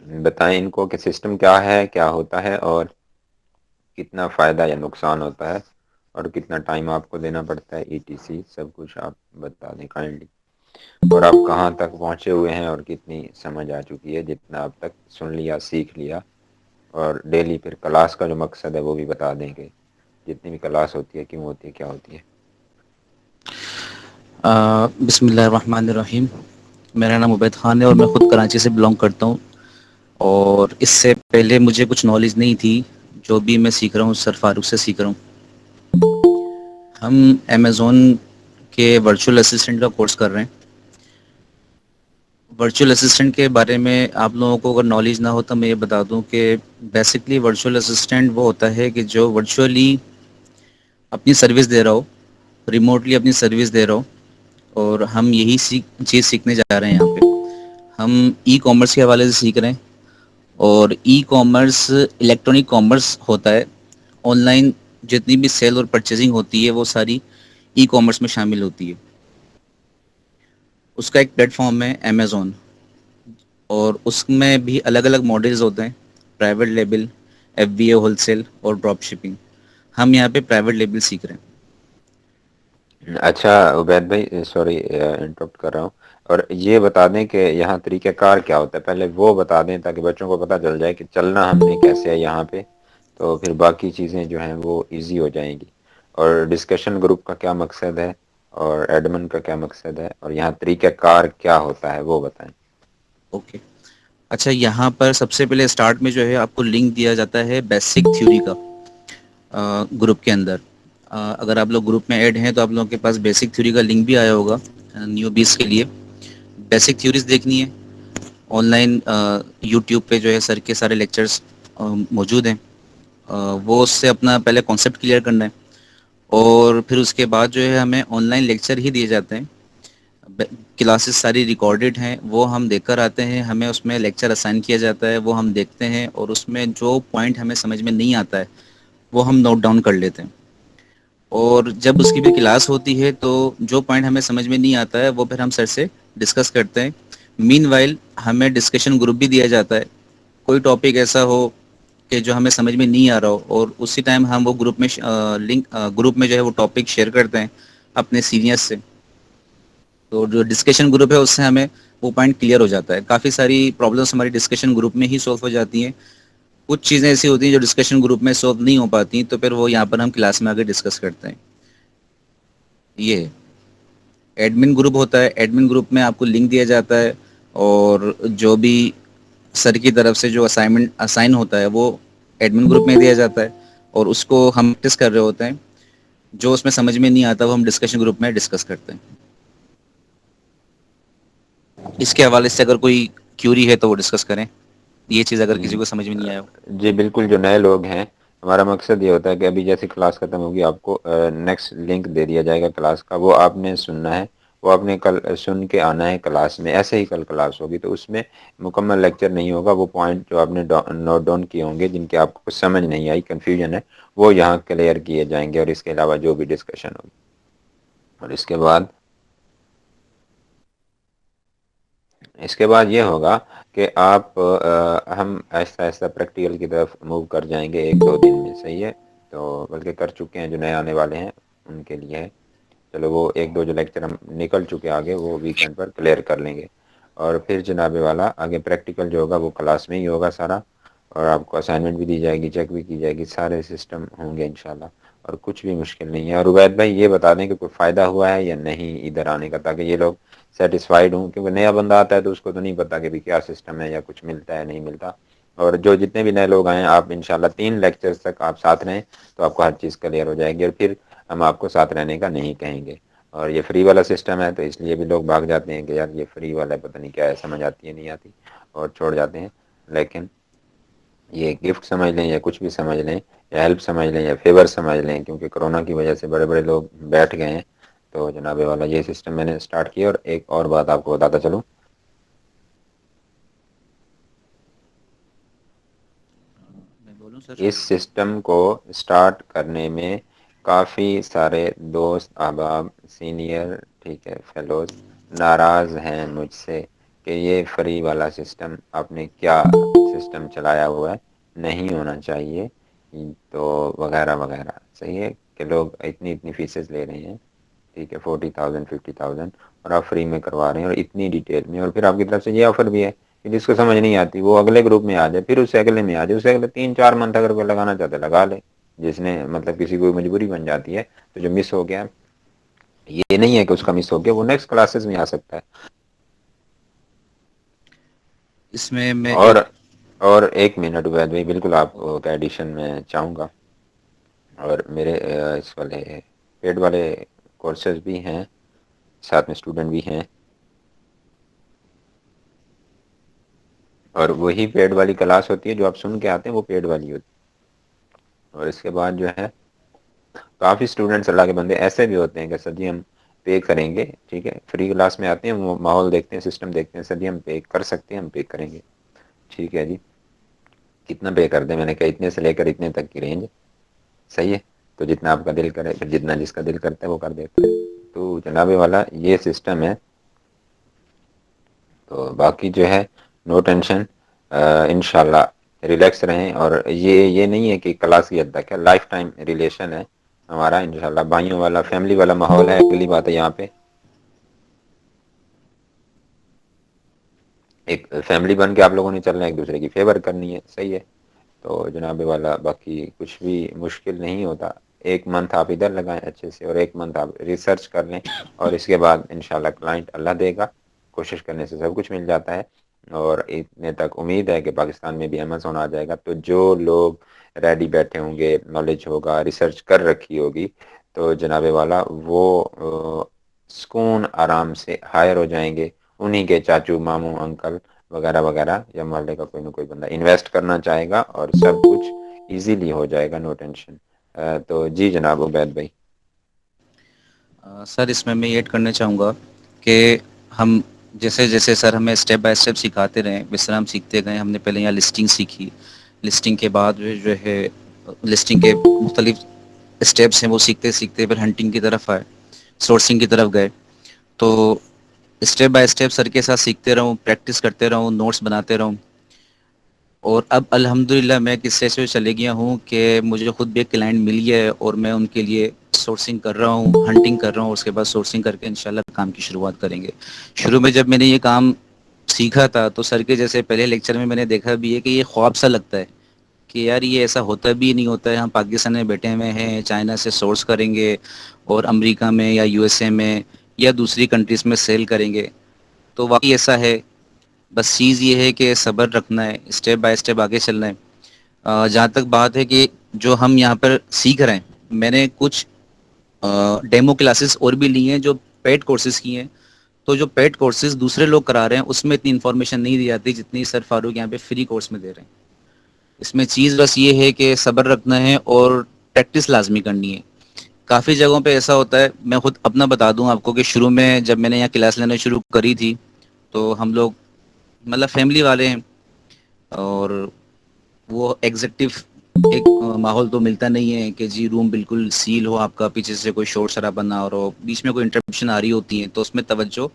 بتائیں ان کو کہ سسٹم کیا ہے، کیا ہوتا ہے، اور کتنا فائدہ یا نقصان ہوتا ہے، اور کتنا ٹائم آپ کو دینا پڑتا ہے، ای ٹی سی سب کچھ آپ بتا دیں کائنڈلی، اور آپ کہاں تک پہنچے ہوئے ہیں اور کتنی سمجھ آ چکی ہے، جتنا اب تک سن لیا سیکھ لیا، اور ڈیلی پھر کلاس کا جو مقصد ہے وہ بھی بتا دیں کہ جتنی بھی کلاس ہوتی ہے کیوں ہوتی ہے، کیا ہوتی ہے۔ بسم اللہ الرحمن الرحیم۔ میرا نام عبید خان ہے اور میں خود کراچی سے بلانگ کرتا ہوں، اور اس سے پہلے مجھے کچھ نالج نہیں تھی۔ جو بھی میں سیکھ رہا ہوں سر فاروق سے سیکھ رہا ہوں۔ ہم امیزون کے ورچوئل اسسٹنٹ کا کورس کر رہے ہیں۔ ورچوئل اسسٹنٹ کے بارے میں آپ لوگوں کو اگر نالج نہ ہو تو میں یہ بتا دوں کہ بیسکلی ورچوئل اسسٹنٹ وہ ہوتا ہے کہ جو ورچولی اپنی سروس دے رہا ہو، ریموٹلی اپنی سروس دے رہا ہو، اور ہم یہی چیز سیکھنے جا رہے ہیں یہاں پہ۔ ہم ای کامرس کے حوالے سے سیکھ رہے ہیں، اور ای کامرس الیکٹرانک کامرس ہوتا ہے۔ آن لائن جتنی بھی سیل اور پرچیزنگ ہوتی ہے وہ ساری ای کامرس میں شامل ہوتی ہے۔ اس کا ایک پلیٹ فارم ہے امیزون، اور اس میں بھی الگ الگ ماڈلز ہوتے ہیں: private label, F B A wholesale, اور ڈراپ شپنگ۔ ہم یہاں پہ پرائیویٹ لیبل سیکھ رہے ہیں۔ اچھا عبید بھائی، سوری انٹرپٹ کر رہا ہوں، اور یہ بتا دیں کہ یہاں طریقہ کار کیا ہوتا ہے، پہلے وہ بتا دیں تاکہ بچوں کو پتہ چل جائے کہ چلنا ہم نے کیسے ہے یہاں پہ، تو پھر باقی چیزیں جو ہیں وہ ایزی ہو جائیں گی۔ اور ڈسکشن گروپ کا کیا مقصد ہے، اور ایڈمن کا کیا مقصد ہے، اور یہاں طریقہ کار کیا ہوتا ہے وہ بتائیں۔ اوکے، اچھا، یہاں پر سب سے پہلے اسٹارٹ میں جو ہے آپ کو لنک دیا جاتا ہے بیسک تھیوری کا گروپ کے اندر۔ اگر آپ لوگ گروپ میں ایڈ ہیں تو آپ لوگوں کے پاس بیسک تھیوری کا لنک بھی آیا ہوگا نیو بیس کے لیے۔ بیسک تھیوریز دیکھنی ہے آن لائن، یوٹیوب پہ جو ہے سر کے سارے لیکچرز موجود ہیں۔ وہ اس سے اپنا پہلے کانسیپٹ کلیئر کرنا ہے، اور پھر اس کے بعد جو ہے ہمیں آن لائن لیکچر ہی دیے جاتے ہیں۔ کلاسز ساری ریکارڈڈ ہیں، وہ ہم دیکھ کر آتے ہیں۔ ہمیں اس میں لیکچر اسائن کیا جاتا ہے، وہ ہم دیکھتے ہیں، اور اس میں جو پوائنٹ ہمیں سمجھ میں نہیں آتا ہے وہ ہم نوٹ ڈاؤن کر لیتے ہیں۔ اور جب اس کی بھی کلاس ہوتی ہے تو جو پوائنٹ ہمیں سمجھ میں نہیں آتا ہے وہ پھر ہم سر سے ڈسکس کرتے ہیں۔ مین وائل ہمیں ڈسکشن گروپ بھی دیا جاتا ہے۔ کوئی ٹاپک ایسا ہو کہ جو ہمیں سمجھ میں نہیں آ رہا ہو، اور اسی ٹائم ہم وہ گروپ میں گروپ میں جو ہے وہ ٹاپک شیئر کرتے ہیں اپنے سینئرس سے۔ تو جو ڈسکشن گروپ ہے اس سے ہمیں وہ پوائنٹ کلیئر ہو جاتا ہے۔ کافی ساری پرابلمس ہماری ڈسکشن گروپ میں ہی سولو ہو جاتی ہیں۔ کچھ چیزیں ایسی ہوتی ہیں جو ڈسکشن گروپ میں سولو نہیں ہو پاتی، تو پھر وہ یہاں پر ہم کلاس میں آ کے ڈسکس کرتے ہیں۔ یہ ایڈمن گروپ ہوتا ہے۔ ایڈمن گروپ میں آپ کو لنک دیا جاتا ہے، اور جو بھی سر کی طرف سے جو اسائنمنٹ اسائن ہوتا ہے وہ ایڈمن گروپ میں دیا جاتا ہے، اور اس کو ہم پریکٹس کر رہے ہوتے ہیں۔ جو اس میں سمجھ میں نہیں آتا وہ ہم ڈسکشن گروپ میں ڈسکس کرتے ہیں۔ اس کے حوالے سے اگر کوئی کیوری ہے تو وہ ڈسکس کریں، یہ چیز اگر کسی کو سمجھ میں نہیں آیا ہو۔ جی بالکل، جو نئے لوگ ہیں ہمارا مقصد یہ ہوتا ہے کہ ابھی جیسے کلاس ختم ہوگی آپ کو نیکسٹ لنک دے دیا جائے گا کلاس کا، وہ آپ نے سننا ہے، وہ آپ نے کل سن کے آنا ہے کلاس میں۔ ایسے ہی کل کلاس ہوگی تو اس میں مکمل لیکچر نہیں ہوگا، وہ پوائنٹ جو آپ نے نوٹ ڈاؤن کیے ہوں گے جن کے آپ کو کچھ سمجھ نہیں آئی، کنفیوژن ہے، وہ یہاں کلیئر کیے جائیں گے، اور اس کے علاوہ جو بھی ڈسکشن ہوگی۔ اور اس کے بعد یہ ہوگا کہ آپ ہم آہستہ آہستہ پریکٹیکل کی طرف موو کر جائیں گے ایک دو دن میں، صحیح ہے؟ تو بلکہ کر چکے ہیں، جو نئے آنے والے ہیں ان کے لیے ہے۔ چلو وہ ایک دو جو لیکچر ہم نکل چکے آگے وہ ویکینڈ پر کلیئر کر لیں گے، اور پھر جناب والا آگے پریکٹیکل جو ہوگا وہ کلاس میں ہی ہوگا سارا، اور آپ کو اسائنمنٹ بھی دی جائے گی، چیک بھی کی جائے گی، سارے سسٹم ہوں گے انشاءاللہ، اور کچھ بھی مشکل نہیں ہے۔ اور عبید بھائی یہ بتا دیں کہ کوئی فائدہ ہوا ہے یا نہیں ادھر آنے کا، تاکہ یہ لوگ سیٹسفائیڈ ہوں، کیونکہ نیا بندہ آتا ہے تو اس کو تو نہیں پتا کہ بھی کیا سسٹم ہے یا کچھ ملتا ہے نہیں ملتا۔ اور جو جتنے بھی نئے لوگ آئے ہیں آپ انشاءاللہ 3 لیکچرز تک آپ ساتھ رہیں تو آپ کو ہر چیز کلیئر ہو جائے گی، اور پھر ہم آپ کو ساتھ رہنے کا نہیں کہیں گے۔ اور یہ فری والا سسٹم ہے تو اس لیے بھی لوگ بھاگ جاتے ہیں کہ یار یہ فری والا ہے، پتہ نہیں کیا ہے، سمجھ آتی ہے نہیں آتی، اور چھوڑ جاتے ہیں۔ لیکن یہ گفٹ سمجھ لیں یا کچھ بھی سمجھ لیں، یا ہیلپ سمجھ لیں یا فیور سمجھ لیں، کیونکہ کرونا کی وجہ سے بڑے بڑے لوگ بیٹھ گئے ہیں، تو جناب والا یہ سسٹم میں نے اسٹارٹ کیا۔ اور ایک اور بات آپ کو بتاتا چلوں، میں بولوں سر؟ اس سسٹم کو اسٹارٹ کرنے میں کافی سارے دوست احباب سینئر، ٹھیک ہے، فیلوز ناراض ہیں مجھ سے کہ یہ فری والا سسٹم آپ نے کیا سسٹم چلایا ہوا ہے، نہیں ہونا چاہیے، تو وغیرہ وغیرہ. صحیح ہے کہ لوگ اتنی فیسز لے رہے ہیں، ٹھیک ہے، 40,000 50,000، اور آپ فری میں کروا رہے ہیں اور اتنی ڈیٹیل میں، اور پھر آپ کی طرف سے یہ آفر بھی ہے کہ جس کو سمجھ نہیں آتی وہ اگلے گروپ میں آ جائے، پھر اس سے اگلے میں آ جائے، اس سے اگلے 3 4 منتھ اگر کوئی لگانا چاہتا ہے لگا لے، جس نے مطلب کسی کو مجبوری بن جاتی ہے. تو جو مس ہو گیا، یہ نہیں ہے کہ اس کا مس ہو گیا، وہ نیکسٹ کلاسز میں آ سکتا ہے. اس میں اور ایک اور 1 منٹ عبید بھائی، بالکل آپ کا ایڈیشن میں چاہوں گا. اور میرے اس والے پیڈ والے کورسز بھی ہیں، ساتھ میں اسٹوڈنٹ بھی ہیں، اور وہی پیڈ والی کلاس ہوتی ہے جو آپ سن کے آتے ہیں، وہ پیڈ والی ہوتی ہے. اور اس کے بعد جو ہے کافی اسٹوڈنٹس اللہ کے بندے ایسے بھی ہوتے ہیں کہ سر جی ہم پے کریں گے، ٹھیک ہے، فری کلاس میں آتے ہیں، وہ ماحول دیکھتے ہیں، سسٹم دیکھتے ہیں، سر جی ہم پے کر سکتے ہیں، ہم پے کریں گے. ٹھیک ہے جی، کتنا پے کر دیں؟ میں نے کہا اتنے سے لے کر اتنے تک کی رینج. صحیح ہے، تو جتنا آپ کا دل کرے، پھر جتنا جس کا دل کرتا ہے وہ کر دیتا ہے. تو جناب والا یہ سسٹم ہے. تو باقی جو ہے نو ٹینشن، انشاءاللہ ریلیکس رہیں. اور یہ نہیں ہے کہ کلاس کی حد تک ہے، لائف ٹائم ریلیشن ہے ہمارا انشاءاللہ، بھائیوں والا فیملی والا ماحول ہے. اگلی بات ہے یہاں پہ ایک فیملی بن کے آپ لوگوں نے چلنا ہے، ایک دوسرے کی فیور کرنی ہے. صحیح ہے. تو جناب والا باقی کچھ بھی مشکل نہیں ہوتا. 1 منتھ آپ ادھر لگائیں اچھے سے، اور 1 منتھ آپ ریسرچ کر لیں، اور اس کے بعد انشاءاللہ کلائنٹ اللہ دے گا. کوشش کرنے سے سب کچھ مل جاتا ہے. اور اتنے تک امید ہے کہ پاکستان میں بھی امیزون آ جائے گا. تو جو لوگ ریڈی بیٹھے ہوں گے، نالج ہوگا، ریسرچ کر رکھی ہوگی، تو جناب والا وہ سکون آرام سے ہائر ہو جائیں گے. انہی کے چاچو، ماموں، انکل وغیرہ وغیرہ، یا محلے کا کوئی نہ کوئی بندہ انویسٹ کرنا چاہے گا، اور سب کچھ ایزیلی ہو جائے گا. No tension. تو جی جناب عبید بھائی. سر اس میں ایڈ کرنا چاہوں گا کہ ہم جیسے جیسے سر ہمیں اسٹیپ بائی اسٹیپ سکھاتے رہیں، جس طرح ہم سیکھتے گئے. ہم نے پہلے یہاں لسٹنگ سیکھی، لسٹنگ کے بعد جو ہے لسٹنگ کے مختلف اسٹیپس ہیں وہ سیکھتے سیکھتے پھر ہنٹنگ کی طرف آئے، سورسنگ کی طرف گئے. تو اسٹیپ بائی اسٹیپ سر کے ساتھ سیکھتے رہوں، پریکٹس کرتے رہوں، نوٹس بناتے رہوں. اور اب الحمدللہ میں کس سے چلے گیا ہوں کہ مجھے خود بھی ایک کلائنٹ ملی ہے، اور میں ان کے لیے سورسنگ کر رہا ہوں، ہنٹنگ کر رہا ہوں. اس کے بعد سورسنگ کر کے انشاءاللہ کام کی شروعات کریں گے. شروع میں جب میں نے یہ کام سیکھا تھا تو سر کے جیسے پہلے لیکچر میں نے دیکھا بھی ہے کہ یہ خواب سا لگتا ہے کہ یار یہ ایسا ہوتا بھی نہیں ہوتا ہے. ہم پاکستان میں بیٹھے ہوئے ہیں، چائنا سے سورس کریں گے اور امریکہ میں یا یو ایس اے میں یا دوسری کنٹریز میں سیل کریں گے. تو واقعی ایسا ہے. بس چیز یہ ہے کہ صبر رکھنا ہے، اسٹیپ بائی اسٹیپ آگے چلنا ہے. جہاں تک بات ہے کہ جو ہم یہاں پر سیکھ رہے ہیں، میں نے کچھ ڈیمو کلاسز اور بھی لی ہیں جو پیڈ کورسز کی ہیں. تو جو پیڈ کورسز دوسرے لوگ کرا رہے ہیں اس میں اتنی انفارمیشن نہیں دی جاتی جتنی سر فاروق یہاں پہ فری کورس میں دے رہے ہیں. اس میں چیز بس یہ ہے کہ صبر رکھنا ہے اور پریکٹس لازمی کرنی ہے. کافی جگہوں پہ ایسا ہوتا ہے، میں خود اپنا بتا دوں آپ کو کہ شروع میں جب میں نے یہاں کلاس لینا شروع کری تھی تو ہم لوگ مطلب فیملی والے ہیں، اور وہ ایگزیکٹو ایک ماحول تو ملتا نہیں ہے کہ جی روم بالکل سیل ہو، آپ کا پیچھے سے کوئی شور شرابہ نہ ہو رہا ہو، بیچ میں کوئی انٹرپشن آ رہی ہوتی ہے تو اس میں توجہ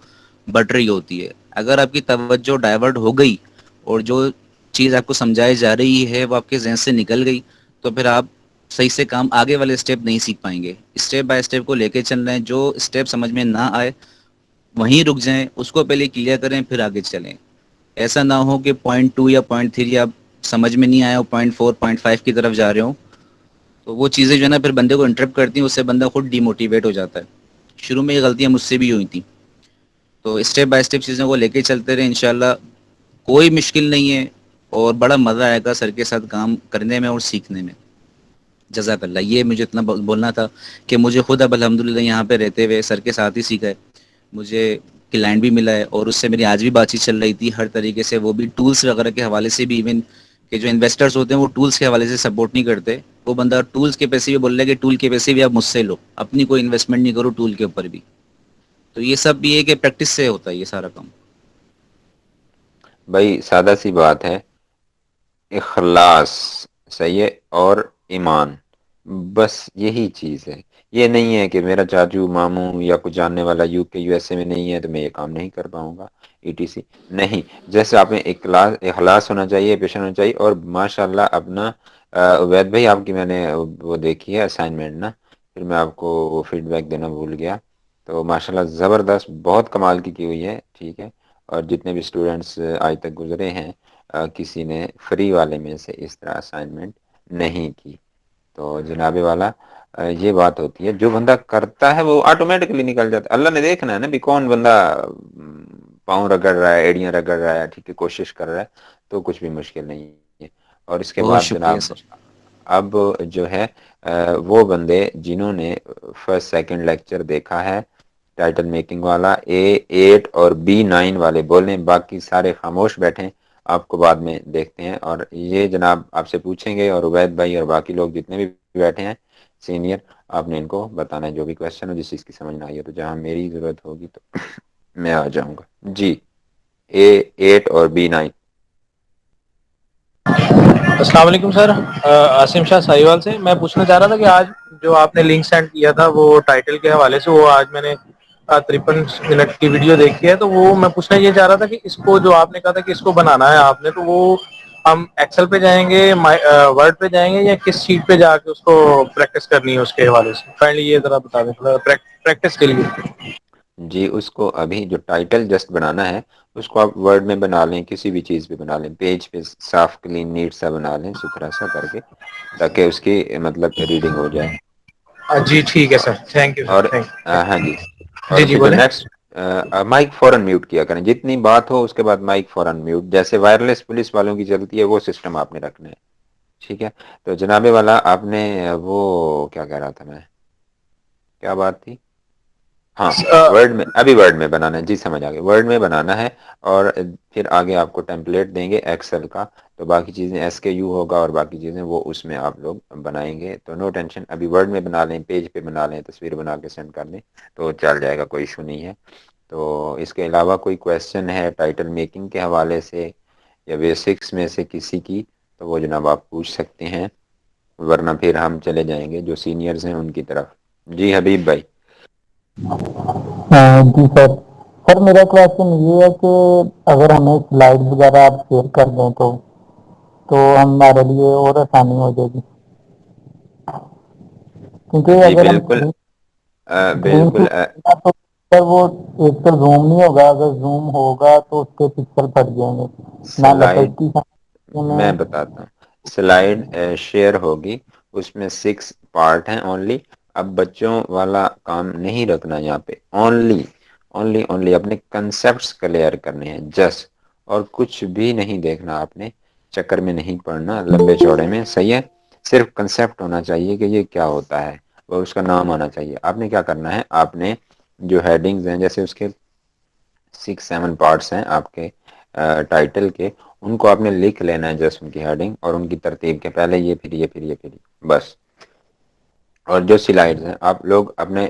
بڑھ رہی ہوتی ہے. اگر آپ کی توجہ ڈائیورٹ ہو گئی اور جو چیز آپ کو سمجھائی جا رہی ہے وہ آپ کے ذہن سے نکل گئی، تو پھر آپ صحیح سے کام آگے والے اسٹیپ نہیں سیکھ پائیں گے. اسٹیپ بائی اسٹیپ کو لے کے چل رہے ہیں، جو اسٹیپ سمجھ میں نہ آئے وہیں رک جائیں، اس کو پہلے کلیئر کریں پھر آگے چلیں. ایسا نہ ہو کہ پوائنٹ 2 یا پوائنٹ 3 آپ سمجھ میں نہیں آیا ہو، پوائنٹ 4 پوائنٹ 5 کی طرف جا رہے ہوں. تو وہ چیزیں جو ہے نا پھر بندے کو انٹرپٹ کرتی ہیں، اس سے بندہ خود ڈی موٹیویٹ ہو جاتا ہے. شروع میں یہ غلطیاں مجھ سے بھی ہوئی تھیں. تو اسٹیپ بائی اسٹیپ چیزوں کو لے کے چلتے رہے، انشاءاللہ کوئی مشکل نہیں ہے، اور بڑا مزہ آئے گا سر کے ساتھ کام کرنے میں اور سیکھنے میں. جزاک اللہ. یہ مجھے اتنا بولنا تھا کہ مجھے خود اب الحمدللہ یہاں پہ رہتے ہوئے سر کے ساتھ ہی سیکھا ہے. مجھے کلائنٹ بھی ملا ہے اور اس سے میری آج بھی بات چیت چل رہی تھی ہر طریقے سے. وہ بھی ٹولس وغیرہ کے حوالے سے بھی، ایون کہ جو انویسٹرز ہوتے ہیں وہ ٹولس کے حوالے سے سپورٹ نہیں کرتے. وہ بندہ ٹولس کے پیسے بھی بول رہا ہے کہ ٹول کے پیسے بھی آپ مجھ سے لو، اپنی کوئی انویسٹمنٹ نہیں کرو ٹول کے اوپر بھی. تو یہ سب یہ ہے کہ پریکٹس سے ہوتا ہے یہ سارا کام. بھائی سادہ سی بات ہے، اخلاص، صحیح ہے، اور ایمان، بس یہی چیز ہے. یہ نہیں ہے کہ میرا چاچو ماموں یا کچھ جاننے والا یو کے یو ایس اے میں نہیں ہے تو میں یہ کام نہیں کر پاؤں گا ای ٹی سی نہیں. جیسے آپ میں اخلاص ہونا چاہیے، پیشن ہونا چاہیے، اور ماشاء اللہ اپنا عبید بھائی آپ کی میں نے وہ دیکھی ہے اسائنمنٹ نا، پھر میں آپ کو وہ فیڈ بیک دینا بھول گیا. تو ماشاء اللہ زبردست، بہت کمال کی ہوئی ہے. ٹھیک ہے، اور جتنے بھی اسٹوڈینٹس آج تک گزرے ہیں کسی نے فری والے میں سے اس طرح اسائنمنٹ نہیں کی. تو جناب والا یہ بات ہوتی ہے، جو بندہ کرتا ہے وہ آٹومیٹکلی نکل جاتا ہے. اللہ نے دیکھنا ہے نا بھی کون بندہ پاؤں رگڑ رہا ہے، ایڑیاں رگڑ رہا ہے، ٹھیک ہے، کوشش کر رہا ہے، تو کچھ بھی مشکل نہیں ہے. اور اس کے بہت بعد شکریہ جناب سر. اب جو ہے وہ بندے جنہوں نے فرسٹ سیکنڈ لیکچر دیکھا ہے ٹائٹل میکنگ والا، A8 اور B9 والے بولیں، باقی سارے خاموش بیٹھیں. آپ کو بعد میں دیکھتے ہیں، اور یہ جناب آپ سے پوچھیں گے، اور عبید بھائی اور باقی لوگ جتنے بھی بیٹھے ہیں سینئر، آپ نے ان کو بتانا ہے جو بھی کوشچن ہو، جس چیز کی سمجھ نہ آئی ہے. تو جہاں میری ضرورت ہوگی تو میں آ جاؤں گا. جی A8 اور B9. السلام علیکم سر، عاصم شاہ ساہیوال سے. میں پوچھنا چاہ رہا تھا کہ آج جو آپ نے لنک سینڈ کیا تھا وہ ٹائٹل کے حوالے سے، وہ آج میں نے 53 منٹ کی ویڈیو دیکھی ہے. تو وہ میں پوچھنا یہ چاہ رہا تھا کہ اس کو جو آپ نے کہا تھا کہ اس کو بنانا ہے آپ نے، تو وہ ہم ایکسل پہ جائیں گے، ورڈ پہ جائیں گے، یا کس شیٹ پہ جا کے اس کو پریکٹس کرنی ہے اس کے حوالے سے؟ کائنڈلی یہ ذرا بتا دیں تھوڑا پریکٹس کے لیے. جی اس کو ابھی جو ٹائٹل جسٹ بنانا ہے اس کو آپ ورڈ میں بنا لیں، کسی بھی چیز پہ بنا لیں، پیج پہ صاف کلین نیٹ سا بنا لیں، ستھرا سا کر کے، تاکہ اس کی مطلب ریڈنگ ہو جائے. جی ٹھیک ہے سر، تھینک یو اور سر، ہاں جی، تھینک اور جی جی پھر جو بولیں. نیکسٹ مائک فوراً میوٹ کیا کریں، جتنی بات ہو اس کے بعد مائک فوراً میوٹ، جیسے وائرلیس پولیس والوں کی چلتی ہے وہ سسٹم آپ نے رکھنا ہے. ٹھیک ہے. تو جناب والا آپ نے وہ کیا کہہ رہا تھا میں، کیا بات تھی؟ ہاں ورڈ میں، ابھی ورڈ میں بنانا ہے. جی سمجھ آ گیا، ورڈ میں بنانا ہے. اور پھر آگے آپ کو ٹیمپلیٹ دیں گے ایکسل کا، تو باقی چیزیں ایس کے یو ہوگا، اور باقی چیزیں وہ اس میں آپ لوگ بنائیں گے. تو نو ٹینشن، ابھی ورڈ میں بنا لیں، پیج پہ بنا لیں، تصویر بنا کے سینڈ کر دیں تو چل جائے گا، کوئی ایشو نہیں ہے. تو اس کے علاوہ کوئی کویشچن ہے ٹائٹل میکنگ کے حوالے سے یا بیسکس میں سے کسی کی، تو وہ جناب آپ پوچھ سکتے ہیں، ورنہ پھر ہم چلے جائیں گے جو سینئرز ہیں ان کی طرف. جی حبیب بھائی. جی سر. سر میرا کوشچن یہ ہے کہ اگر ہمیں سلائڈ وغیرہ آپ شیئر کر دیں تو ہمارے لیے اور آسانی ہو جائے گی، کیونکہ جی اگر ہم بالکل اسکرین بالکل شیئر تو سر وہ ایک تو زوم نہیں ہوگا، اگر زوم ہوگا تو اس کے پکسل پھٹ جائیں گے نہ سلائڈ لپٹتی میں. میں بتاتا ہوں. سلائڈ شیئر ہوگی، اس میں 6 پارٹ ہیں اونلی. اب بچوں والا کام نہیں رکھنا یہاں پہ، اونلی اپنے کنسپٹس کلیئر کرنے ہیں جسٹ، اور کچھ بھی نہیں دیکھنا آپ نے، چکر میں نہیں پڑنا لمبے چوڑے میں. صحیح ہے، صرف کنسپٹ ہونا چاہیے کہ یہ کیا ہوتا ہے، اور اس کا نام آنا چاہیے. آپ نے کیا کرنا ہے، آپ نے جو ہیڈنگز ہیں جیسے اس کے 6-7 پارٹس ہیں آپ کے ٹائٹل کے، ان کو آپ نے لکھ لینا ہے جسٹ ان کی ہیڈنگ اور ان کی ترتیب کے، پہلے یہ پھر یہ پھر یہ پھر یہ بس. اور جو سلائڈز ہیں آپ لوگ اپنے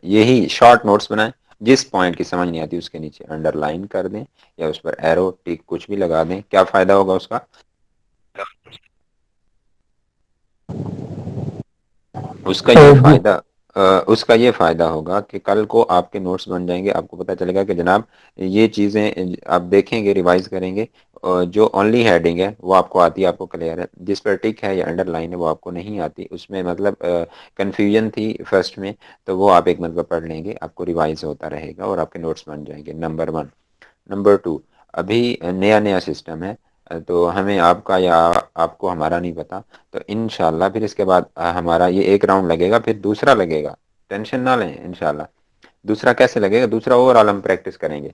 یہی شارٹ نوٹس بنائیں، جس پوائنٹ کی سمجھ نہیں آتی اس کے نیچے انڈر لائن کر دیں یا اس پر ایرو ٹک کچھ بھی لگا دیں. کیا فائدہ ہوگا اس کا؟ اس کا یہ جی فائدہ اس کا یہ فائدہ ہوگا کہ کل کو آپ کے نوٹس بن جائیں گے، آپ کو پتہ چلے گا کہ جناب یہ چیزیں آپ دیکھیں گے، ریوائز کریں گے، جو اونلی ہیڈنگ ہے وہ آپ کو آتی ہے، آپ کو کلیئر ہے. جس پر ٹک ہے یا انڈر لائن ہے وہ آپ کو نہیں آتی، اس میں مطلب کنفیوژن تھی فرسٹ میں، تو وہ آپ ایک مرتبہ پڑھ لیں گے، آپ کو ریوائز ہوتا رہے گا اور آپ کے نوٹس بن جائیں گے. نمبر 1. نمبر 2، ابھی نیا سسٹم ہے، تو ہمیں آپ کا یا آپ کو ہمارا نہیں پتا، تو انشاءاللہ پھر اس کے بعد ہمارا یہ ایک راؤنڈ لگے گا، پھر دوسرا لگے گا. ٹینشن نہ لیں، انشاءاللہ دوسرا کیسے لگے گا، دوسرا اوور آل ہم پریکٹس کریں گے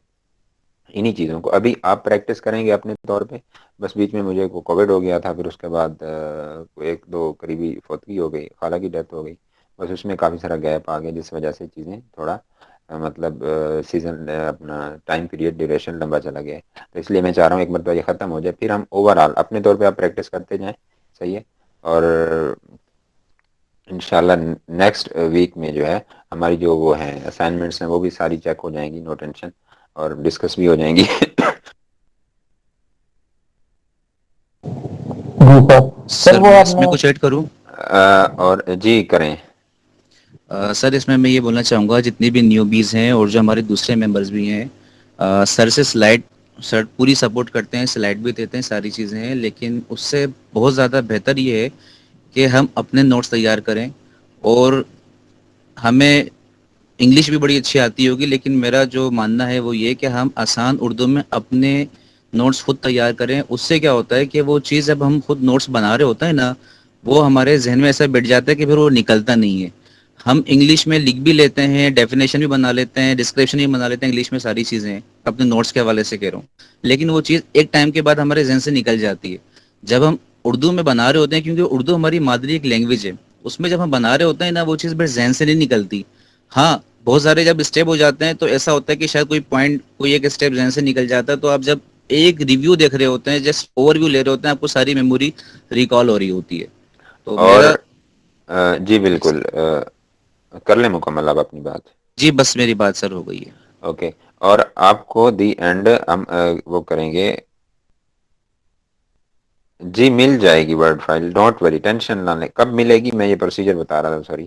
انہی چیزوں کو. ابھی آپ پریکٹس کریں گے اپنے طور پہ، بس بیچ میں مجھے کووڈ ہو گیا تھا، پھر اس کے بعد 1-2 قریبی فوتگی ہو گئی، خالہ کی ڈیتھ ہو گئی، بس اس میں کافی سارا گیپ آ گیا، جس وجہ سے چیزیں تھوڑا مطلب سیزن اپنا ٹائم پیریڈ ڈیوریشن لمبا چلا گیا ہے. تو اس لیے میں چاہ رہا ہوں ایک مرتبہ یہ ختم ہو جائے، پھر ہم اوور آل اپنے طور پہ آپ پریکٹس کرتے جائیں. صحیح ہے. اور انشاءاللہ نیکسٹ ویک میں جو ہے ہماری جو وہ ہیں اسائنمنٹس ہیں وہ بھی ساری چیک ہو جائیں گی، نو ٹینشن، اور ڈسکس بھی ہو جائیں گی. جی سر. سر سر وہ میں آپ اس میں نے کچھ ایڈ کروں؟ اور جی کریں. سر اس میں یہ بولنا چاہوں گا جتنے بھی نیوبیز ہیں اور جو ہمارے دوسرے ممبرز بھی ہیں سر سے سر پوری سپورٹ کرتے ہیں، سلائڈ بھی دیتے ہیں، ساری چیزیں ہیں، لیکن اس سے بہت زیادہ بہتر یہ ہے کہ ہم اپنے نوٹس تیار کریں، اور ہمیں انگلش بھی بڑی اچھی آتی ہوگی، لیکن میرا جو ماننا ہے وہ یہ کہ ہم آسان اردو میں اپنے نوٹس خود تیار کریں. اس سے کیا ہوتا ہے کہ وہ چیز جب ہم خود نوٹس بنا رہے ہوتا ہے نا، وہ ہمارے ذہن میں ایسا بیٹھ جاتا ہے کہ پھر وہ نکلتا نہیں ہے. ہم انگلش میں لکھ بھی لیتے ہیں، ڈیفینیشن بھی بنا لیتے ہیں، ڈسکرپشن بھی بنا لیتے ہیں انگلش میں، ساری چیزیں ہیں اپنے نوٹس کے حوالے سے کہہ رہا ہوں، لیکن وہ چیز ایک ٹائم کے بعد ہمارے ذہن سے نکل جاتی ہے. جب ہم اردو میں بنا رہے ہوتے ہیں، کیونکہ اردو ہماری مادری ایک لینگویج ہے، اس میں جب ہم بنا رہے ہوتے ہیں نا، وہ چیز پھر ذہن سے نہیں نکلتی. ہاں بہت سارے جب اسٹیپ ہو جاتے ہیں تو ایسا ہوتا ہے کہ شاید کوئی پوائنٹ، کوئی ایک اسٹیپ ذہن سے نکل جاتا ہے، تو آپ جب ایک ریویو دیکھ رہے ہوتے ہیں، جسٹ اوور ویو لے رہے ہوتے ہیں، آپ کو ساری میموری ریکال ہو رہی ہوتی ہے. تو اور میرا جی بالکل، کر لیں مکمل آپ اپنی بات. جی بس میری بات سر ہو گئی ہے. اوکے. اور آپ کو دی اینڈ ہم وہ کریں گے. جی مل جائے گی word file, don't worry, tension نہ لیں. کب ملے گی میں یہ پروسیجر بتا رہا تھا، سوری.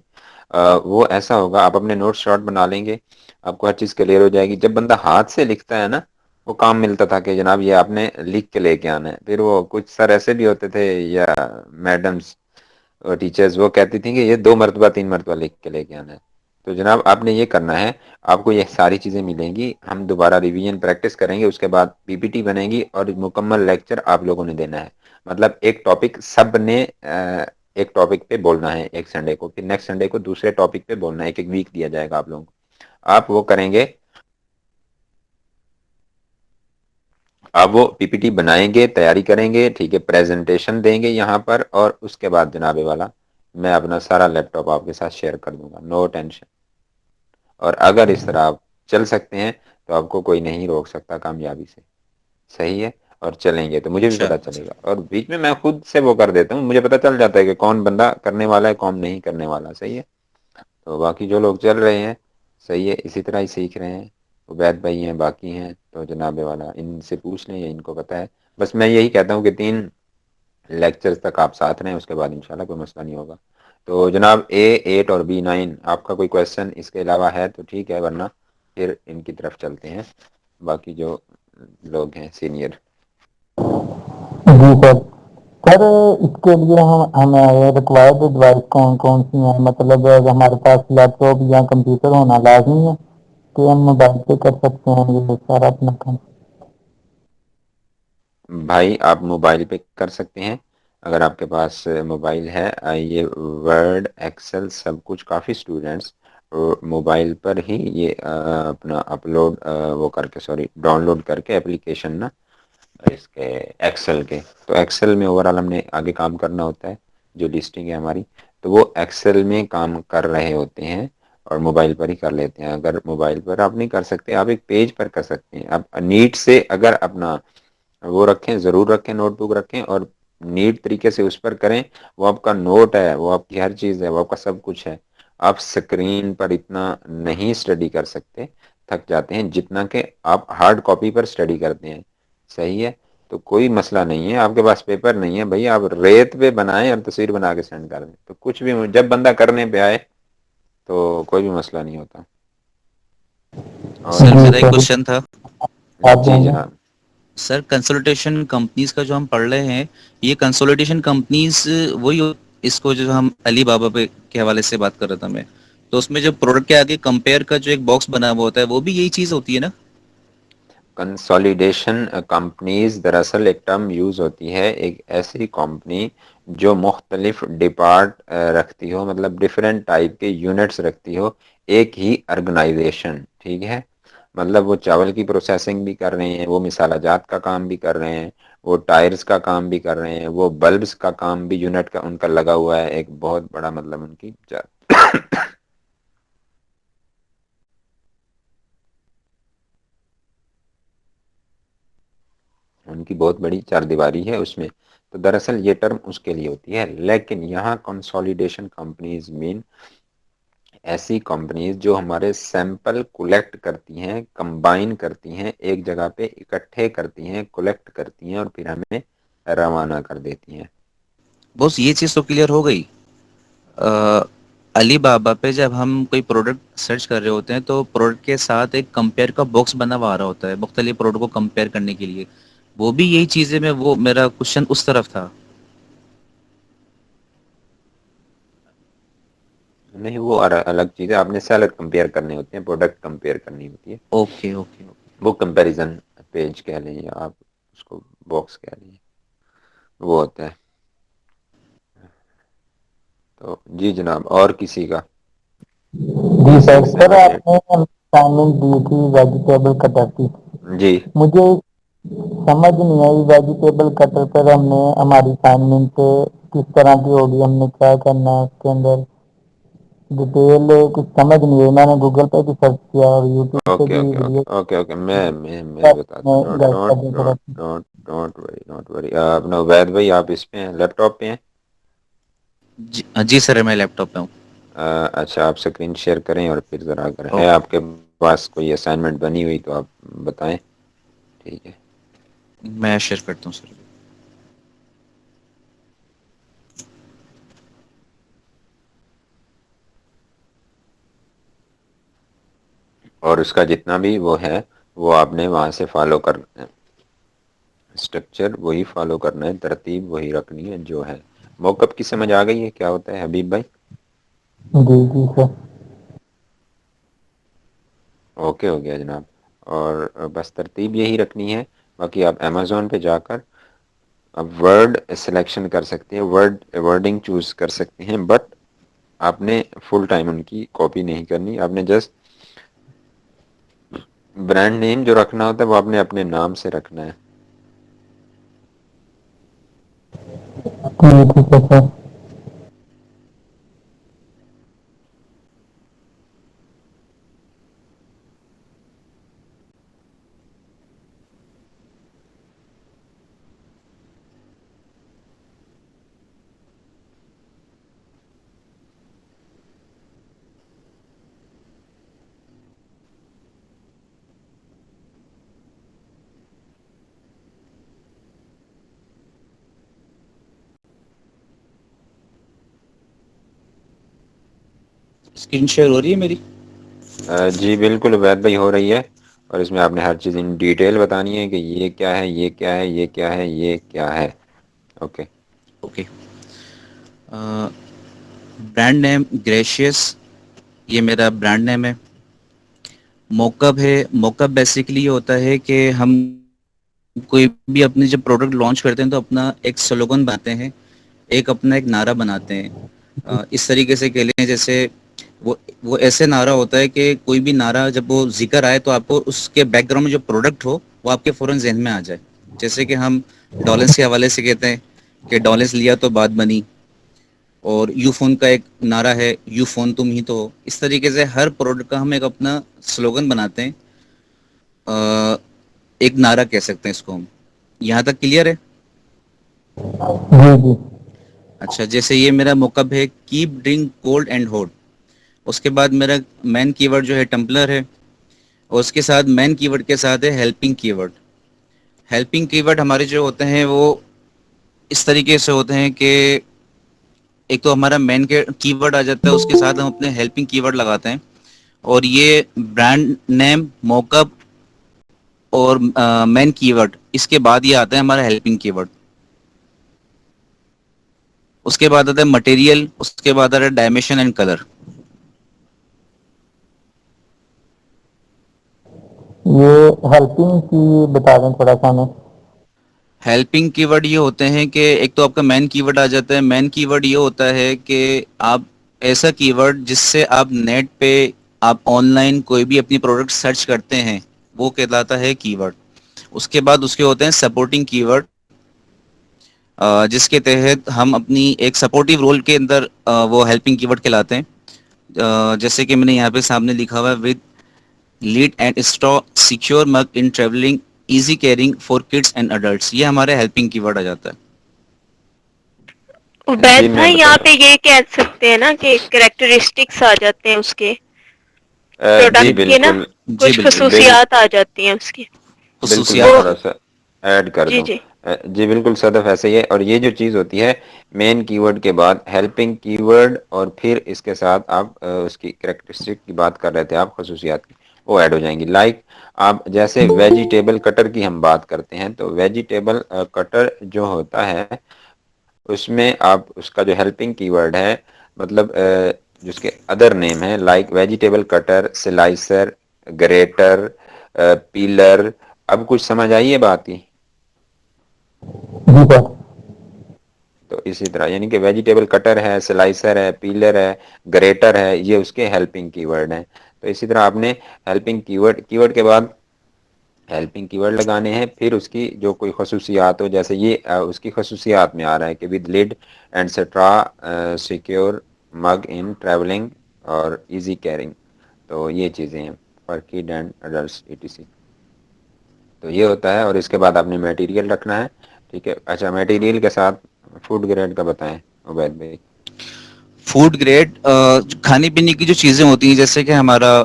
وہ ایسا ہوگا، آپ اپنے نوٹ شارٹ بنا لیں گے، آپ کو ہر چیز کلیئر ہو جائے گی. جب بندہ ہاتھ سے لکھتا ہے نا، وہ کام ملتا تھا کہ جناب یہ آپ نے لکھ کے لے کے آنا ہے. پھر وہ کچھ سر ایسے بھی ہوتے تھے یا میڈمز اور ٹیچرز، وہ کہتی تھیں کہ یہ 2 مرتبہ 3 مرتبہ لکھ کے لے کے آنا ہے. تو جناب آپ نے یہ کرنا ہے، آپ کو یہ ساری چیزیں ملیں گی، ہم دوبارہ ریویژن پریکٹس کریں گے، اس کے بعد پی پی ٹی بنے گی اور مکمل لیکچر آپ لوگوں نے دینا ہے. مطلب ایک ٹاپک سب نے ایک ٹاپک پہ بولنا ہے ایک سنڈے کو، پھر نیکسٹ سنڈے کو دوسرے ٹاپک پہ بولنا ہے. ایک ویک دیا جائے گا آپ لوگوں کو. آپ وہ کریں گے، آپ وہ پی پی ٹی بنائیں گے، تیاری کریں گے، ٹھیک ہے، پریزنٹیشن دیں گے یہاں پر، اور اس کے بعد جناب والا میں اپنا سارا لیپ ٹاپ آپ کے ساتھ شیئر کر دوں گا، نو ٹینشن. اور اگر اس طرح آپ چل سکتے ہیں تو آپ کو کوئی نہیں روک سکتا کامیابی سے. صحیح ہے. اور چلیں گے تو مجھے بھی پتا انشاءاللہ چلے سر. گا، اور بیچ میں خود سے وہ کر دیتا ہوں، مجھے پتا چل جاتا ہے کہ کون بندہ کرنے والا ہے، کون نہیں کرنے والا. صحیح ہے. تو باقی جو لوگ چل رہے ہیں صحیح ہے، اسی طرح ہی سیکھ رہے ہیں. عبید بھائی ہیں، باقی ہیں، تو جناب والا ان سے پوچھ لیں یا ان کو پتا ہے. بس میں یہی کہتا ہوں کہ 3 لیکچرز تک آپ ساتھ رہیں، اس کے بعد انشاءاللہ کوئی مسئلہ نہیں ہوگا. تو جناب A8 اور B9 آپ کا کوئی کویشچن اس کے علاوہ ہے تو ٹھیک ہے، ورنہ پھر ان کی طرف چلتے ہیں، باقی جو لوگ ہیں سینئر. جی سر. سر اس کے لیے ہمیں ریکوائرڈ ڈیوائس کون کون سی ہیں؟ مطلب ہمارے پاس لیپ ٹاپ یا کمپیوٹر ہونا لازمی ہے کہ ہم موبائل پہ کر سکتے ہیں یہ سارا اپنا کام؟ بھائی آپ موبائل پہ کر سکتے ہیں اگر آپ کے پاس موبائل ہے. یہ ورڈ ایکسل سب کچھ کافی اسٹوڈنٹس موبائل پر ہی یہ اپنا اپلوڈ وہ کر کے، سوری ڈاؤن لوڈ کر کے اپلیکیشن نا اس کے ایکسل کے. تو ایکسل میں اوور آل ہم نے آگے کام کرنا ہوتا ہے، جو لسٹنگ ہے ہماری، تو وہ ایکسل میں کام کر رہے ہوتے ہیں اور موبائل پر ہی کر لیتے ہیں. اگر موبائل پر آپ نہیں کر سکتے، آپ ایک پیج پر کر سکتے ہیں. آپ نیٹ سے اگر اپنا وہ رکھیں، ضرور رکھیں، نوٹ بک رکھیں اور نیٹ طریقے سے اس پر کریں. وہ آپ کا نوٹ ہے، وہ آپ کی ہر چیز ہے، وہ آپ کا سب کچھ ہے. آپ سکرین پر اتنا نہیں اسٹڈی کر سکتے، تھک جاتے ہیں جتنا کہ آپ ہارڈ کاپی پر اسٹڈی کرتے ہیں. صحیح ہے. تو کوئی مسئلہ نہیں ہے. آپ کے پاس پیپر نہیں ہے بھائی، آپ ریت پہ بنائیں اور تصویر بنا کے سینڈ کر دیں. تو کچھ بھی جب بندہ کرنے پہ آئے تو کوئی بھی مسئلہ نہیں ہوتا. اور سر جی میرا ایک سر کوشچن تھا. آپ جی بولیں. جناب. سر کنسلٹیشن کمپنیز کا جو ہم پڑھ رہے ہیں، یہ کنسولیٹیشن کمپنیز وہی اس کو جو ہم علی بابا پہ کے حوالے سے بات کر رہا تھا میں، تو اس میں جو پروڈکٹ کے آگے کمپیئر کا جو ایک باکس بنا ہوا ہوتا ہے، وہ بھی یہی چیز ہوتی ہے نا؟ کنسالیڈیشن کمپنیز دراصل ایک ٹرم یوز ہوتی ہے ایک ایسی کمپنی جو مختلف ڈپارٹ رکھتی ہو، مطلب ڈفرینٹ ٹائپ کے یونٹس رکھتی ہو ایک ہی آرگنائزیشن. ٹھیک ہے. مطلب وہ چاول کی پروسیسنگ بھی کر رہے ہیں، وہ مسالہ جات کا کام بھی کر رہے ہیں، وہ ٹائرز کا کام بھی کر رہے ہیں، وہ بلبس کا کام بھی یونٹ کا ان کا لگا ہوا ہے ایک بہت بڑا، مطلب ان کی ان کی بہت بڑی 4 دیواری ہے اس میں. تو دراصل یہ ٹرم اس کے لیے ہوتی ہے. لیکن یہاں کنسالیڈیشن کمپنیز مین ایسی کمپنیز جو ہمارے سیمپل کولیکٹ کرتی ہیں، کمبائن کرتی ہیں، ایک جگہ پہ اکٹھے کرتی ہیں، کولیکٹ کرتی ہیں اور پھر ہمیں روانہ کر دیتی ہیں. بس یہ چیز تو کلیئر ہو گئی. علی بابا پہ جب ہم کوئی پروڈکٹ سرچ کر رہے ہوتے ہیں تو پروڈکٹ کے ساتھ ایک کمپیئر کا باکس بنا ہوا آ رہا ہوتا ہے مختلف پروڈکٹ کو کمپیئر کرنے کے لیے. وہ بھی یہی چیزیں میں وہ میرا کوشچن اس طرف تھا. نہیں وہ الگ چیز ہے. آپ نے سیلر کمپیئر کرنے ہوتے ہیں, پروڈکٹ کمپیئر کرنی ہوتی ہے. Okay okay okay. وہ کمپیریزن پیج کہہ لیں یا آپ اس کو باکس کہہ لیں, وہ ہوتا ہے. تو جی جناب, اور کسی کا جی اس سر. حصے سر میں آپ ڈیٹ؟ نے اسائنمنٹ دی تھی ویجیٹیبل کٹر کی, جی مجھے سمجھ نہیں آئی. ویجیٹیبل کٹر پر ہم نے ہماری اسائنمنٹ کس طرح کی ہوگی, ہم نے کیا کرنا ہے اس کے اندر, ڈیٹیل کچھ سمجھ نہیں ہے. میں نے گوگل پہ بھی سرچ کیا اور یوٹیوب پہ اوکے بھی okay okay video okay okay میں بتاتا ہوں. گائڈ کر دیں تھوڑا سا. Don't worry. اپنا عبید بھائی آپ اس پہ ہیں, لیپ ٹاپ پہ ہیں؟ جی سر, میں لیپ ٹاپ پہ ہوں. اچھا, آپ اسکرین شیئر کریں اور پھر ذرا اگر ہے اوکے, آپ کے پاس کوئی اسائنمنٹ بنی ہوئی تو آپ بتائیں. ٹھیک ہے. میں شیئر کرتا ہوں سر. اور اس کا جتنا بھی وہ ہے وہ آپ نے وہاں سے فالو کرنا ہے. اسٹرکچر وہی فالو کرنا ہے, ترتیب وہی رکھنی ہے جو ہے. موقف کی سمجھ آ گئی ہے کیا ہوتا ہے حبیب بھائی؟ جی جی سر. اوکے ہو گیا جناب. اور بس ترتیب یہی رکھنی ہے. باقی آپ امیزون پہ جا کر اب ورڈ سلیکشن کر سکتے ہیں, ورڈنگ چوز کر سکتے ہیں, بٹ آپ نے فل ٹائم ان کی کاپی نہیں کرنی. آپ نے جسٹ برانڈ نیم جو رکھنا ہوتا ہے وہ آپ نے اپنے نام سے رکھنا ہے. ٹھیک ہے سر. اسکرین شیئر ہو رہی ہے میری؟ جی بالکل عبید بھائی ہو رہی ہے. اور اس میں آپ نے ہر چیز ان ڈیٹیل بتانی ہے کہ یہ کیا ہے, یہ کیا ہے, یہ کیا ہے, یہ کیا ہے. Okay. Okay. Brand name gracious, یہ میرا برانڈ نیم ہے. موکب ہے, موکب بیسیکلی یہ ہوتا ہے کہ ہم کوئی بھی اپنے جب پروڈکٹ لانچ کرتے ہیں تو اپنا ایک سلوگن بناتے ہیں, ایک اپنا ایک نعرہ بناتے ہیں. اس طریقے سے کہہ لیں جیسے وہ ایسے نعرہ ہوتا ہے کہ کوئی بھی نعرہ جب وہ ذکر آئے تو آپ کو اس کے بیک گراؤنڈ میں جو پروڈکٹ ہو وہ آپ کے فوراً ذہن میں آ جائے. جیسے کہ ہم ڈالنس کے حوالے سے کہتے ہیں کہ ڈالنس لیا تو بات بنی, اور یو فون کا ایک نعرہ ہے, یو فون تم ہی تو ہو. اس طریقے سے ہر پروڈکٹ کا ہم ایک اپنا سلوگن بناتے ہیں, ایک نعرہ کہہ سکتے ہیں اس کو ہم. یہاں تک کلیئر ہے؟ جی جی. اچھا, جیسے یہ میرا موقب ہے keep drink cold and hot. اس کے بعد میرا مین کی ورڈ جو ہے ٹمپلر ہے, اور اس کے ساتھ مین کی ورڈ کے ساتھ ہے ہیلپنگ کی ورڈ. ہیلپنگ کی ورڈ ہمارے جو ہوتے ہیں وہ اس طریقے سے ہوتے ہیں کہ ایک تو ہمارا مین کے کی ورڈ آ جاتا ہے, اس کے ساتھ ہم اپنے ہیلپنگ کی ورڈ لگاتے ہیں. اور یہ برانڈ نیم, موکب اور مین کی ورڈ, اس کے بعد یہ آتا ہے ہمارا ہیلپنگ کی ورڈ. اس کے بعد آتا ہے مٹیریل, اس کے بعد آتا ہے ڈائمیشن اینڈ کلر. یہ ہیلپنگ کی بتا دیں تھوڑا سا ہمیں. ہیلپنگ کی ورڈ یہ ہوتے ہیں کہ ایک تو آپ کا مین کی ورڈ آ جاتا ہے. مین کی ورڈ یہ ہوتا ہے کہ آپ ایسا کی ورڈ جس سے آپ نیٹ پہ آپ آن لائن کوئی بھی اپنی پروڈکٹ سرچ کرتے ہیں وہ کہلاتا ہے کی ورڈ. اس کے بعد اس کے ہوتے ہیں سپورٹنگ کی ورڈ, جس کے تحت ہم اپنی ایک سپورٹیو رول کے اندر وہ ہیلپنگ کی ورڈ کہلاتے ہیں. جیسے کہ میں نے یہاں پہ سامنے لکھا ہوا ہے with lid and straw secure mug in travelling easy carrying for kids and adults. یہ ہمارے ہیلپنگ کی ورڈ آ جاتا ہے. جی عبید میں بھائی یہاں بتاتا پہ یہ کہہ سکتے ہیں نا کہ کریکٹرسٹکس آ جاتے ہیں اس کے جی پروڈکٹ کے نا, بالکل. جی کچھ بالکل بل خصوصیات آ جاتی ہیں اس کی. بالکل وہ میں خصوصیات. تھوڑا سا ایڈ کر جی دوں. جی جی بالکل صدف ایسے ہی ہے. اور یہ جو چیز ہوتی ہے مین کی ورڈ کے بعد ہیلپنگ کی ورڈ اور پھر اس کے ساتھ آپ اس کی کریکٹرسٹک کی بات کر رہے تھے آپ خصوصیات کی وہ ایڈ ہو جائیں گی. لائک آپ جیسے ویجیٹیبل کٹر کی ہم بات کرتے ہیں تو ویجیٹیبل کٹر جو ہوتا ہے اس میں آپ اس کا جو ہیلپنگ کی ورڈ ہے مطلب جس کے ادر نیم ہے لائک ویجیٹیبل کٹر سلائسر گریٹر پیلر. اب کچھ سمجھ آئیے بات کی؟ جی سر. تو اسی طرح یعنی کہ ویجیٹیبل کٹر ہے سلائسر ہے پیلر ہے گریٹر ہے یہ اس کے ہیلپنگ کی ورڈ ہیں. تو اسی طرح آپ نے ہیلپنگ کی ورڈ کے بعد ہیلپنگ کی ورڈ لگانے ہیں پھر اس کی جو کوئی خصوصیات ہو جیسے یہ اس کی خصوصیات میں آ رہا ہے کہ with lid and straw secure mug in travelling اور ایزی کیرنگ. تو یہ چیزیں ہیں for kid and adults ETC. تو یہ ہوتا ہے. اور اس کے بعد آپ نے میٹیریل رکھنا ہے. ٹھیک ہے. اچھا میٹیریل کے ساتھ فوڈ گریڈ کا بتائیں عبید بھائی. فوڈ گریڈ کھانے پینے کی جو چیزیں ہوتی ہیں جیسے کہ ہمارا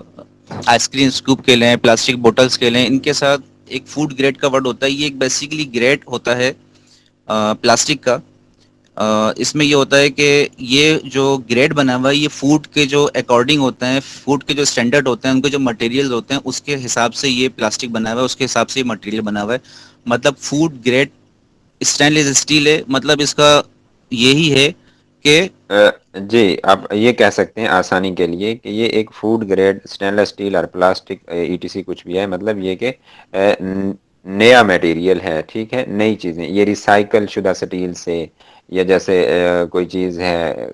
آئس کریم اسکوپ کے لیں پلاسٹک بوٹلس کے لیں ان کے ساتھ ایک فوڈ گریڈ کا ورڈ ہوتا ہے. یہ ایک بیسیکلی گریڈ ہوتا ہے پلاسٹک کا. اس میں یہ ہوتا ہے کہ یہ جو گریڈ بنا ہوا ہے یہ فوڈ کے جو اکارڈنگ ہوتے ہیں فوڈ کے جو اسٹینڈرڈ ہوتے ہیں ان کے جو مٹیریل ہوتے ہیں اس کے حساب سے یہ پلاسٹک بنا ہوا ہے اس کے حساب سے یہ مٹیریل بنا ہوا ہے. مطلب فوڈ گریڈ اسٹین لیس اسٹیل ہے. مطلب اس کا یہی ہے کہ جی آپ یہ کہہ سکتے ہیں آسانی کے لیے کہ یہ ایک فوڈ گریڈ اسٹین لیس اسٹیل اور پلاسٹک ETC کچھ بھی ہے. مطلب یہ کہ نیا میٹیریل ہے. ٹھیک ہے. نئی چیزیں یہ ریسائیکل شدہ سٹیل سے یا جیسے کوئی چیز ہے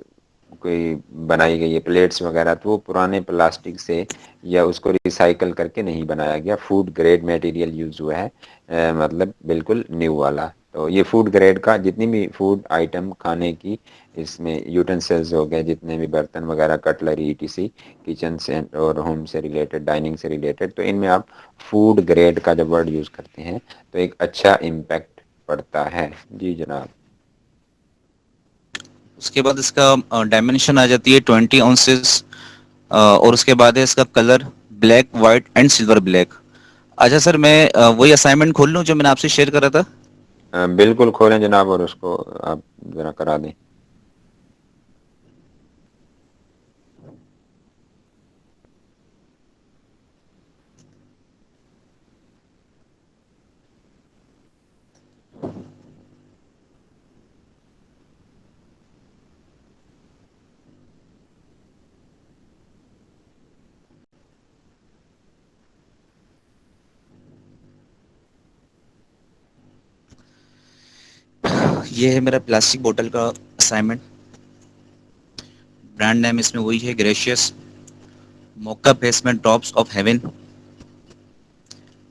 کوئی بنائی گئی ہے پلیٹس وغیرہ تو وہ پرانے پلاسٹک سے یا اس کو ریسائیکل کر کے نہیں بنایا گیا. فوڈ گریڈ میٹیریل یوز ہوا ہے مطلب بالکل نیو والا. تو یہ فوڈ گریڈ کا جتنی بھی فوڈ آئٹم کھانے کی اس میں یوٹینسلز ہو گئے جتنے بھی برتن وغیرہ کٹلری ETC کچن سے اور ہوم سے ریلیٹڈ ڈائننگ سے ریلیٹڈ تو ان میں آپ فوڈ گریڈ کا جب ورڈ یوز کرتے ہیں تو ایک اچھا امپیکٹ پڑتا ہے. جی جناب. اس کے بعد اس کا ڈائمینشن آ جاتی ہے 20 اونسز اور اس کے بعد ہے اس کا colour black white and silver black. اچھا سر میں وہی اسائنمنٹ کھول لوں جو میں نے آپ سے شیئر کرا تھا. بالکل کھولیں جناب اور اس کو آپ ذرا کرا دیں. یہ ہے میرا پلاسٹک بوٹل کا اسائنمنٹ. برانڈ نیم اس میں وہی ہے gracious mocha basement drops of heaven.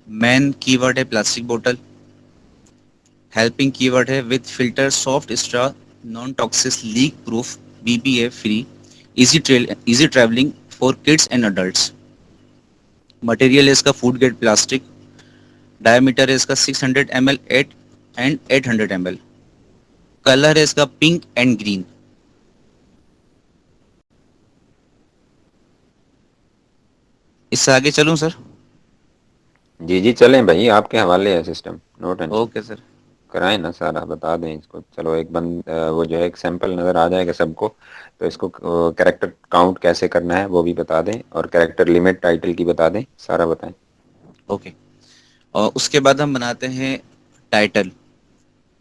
Main keyword ہے plastic bottle. Helping keyword ہے with filter soft straw non toxic leak proof BPA free easy travelling for kids and adults. Material ہے اس کا food grade plastic. ڈائیمیٹر ہے اس کا 600 ml 8 and 800 ml. Colour ہے اس کا پنک اینڈ گرین. اس سے آگے چلوں سر؟ جی جی چلیں بھائی آپ کے حوالے ہے system. No tension. Okay sir. کرائیں نا سارا بتا دیں اس کو. چلو ایک وہ جو ہے ایک سیمپل نظر آ جائے گا سب کو. تو اس کو کریکٹر کاؤنٹ کیسے کرنا ہے وہ بھی بتا دیں اور کریکٹر لمٹ ٹائٹل کی بتا دیں. سارا بتائیں. اوکے. اور اس کے بعد ہم بناتے ہیں ٹائٹل.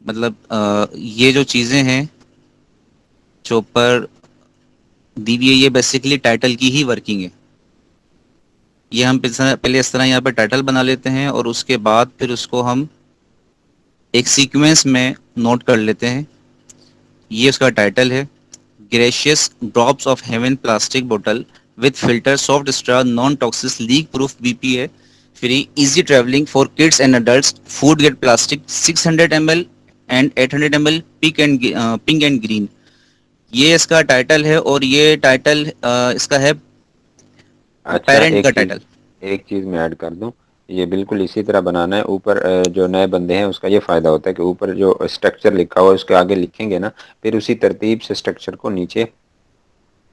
مطلب یہ جو چیزیں ہیں جو اوپر دی ہوئی ہے یہ بیسیکلی ٹائٹل کی ہی ورکنگ ہے. یہ ہم پہلے اس طرح یہاں پہ ٹائٹل بنا لیتے ہیں اور اس کے بعد پھر اس کو ہم ایک سیکوینس میں نوٹ کر لیتے ہیں. یہ اس کا ٹائٹل ہے gracious drops of heaven plastic bottle with filter soft straw non toxic leak proof BPA free easy traveling for kids and adults food grade plastic 600 ml and 800 ml pink and green. یہ اس کا title ہے اور یہ title اس کا ہے اچھا parent کا title. ایک چیز میں ایڈ کر دوں. یہ بالکل اسی طرح بنانا ہے. اوپر جو نئے بندے ہیں اس کا یہ فائدہ ہوتا ہے کہ اوپر جو اسٹرکچر لکھا ہوا ہے اس کے آگے لکھیں گے نا پھر اسی ترتیب سے اسٹرکچر کو نیچے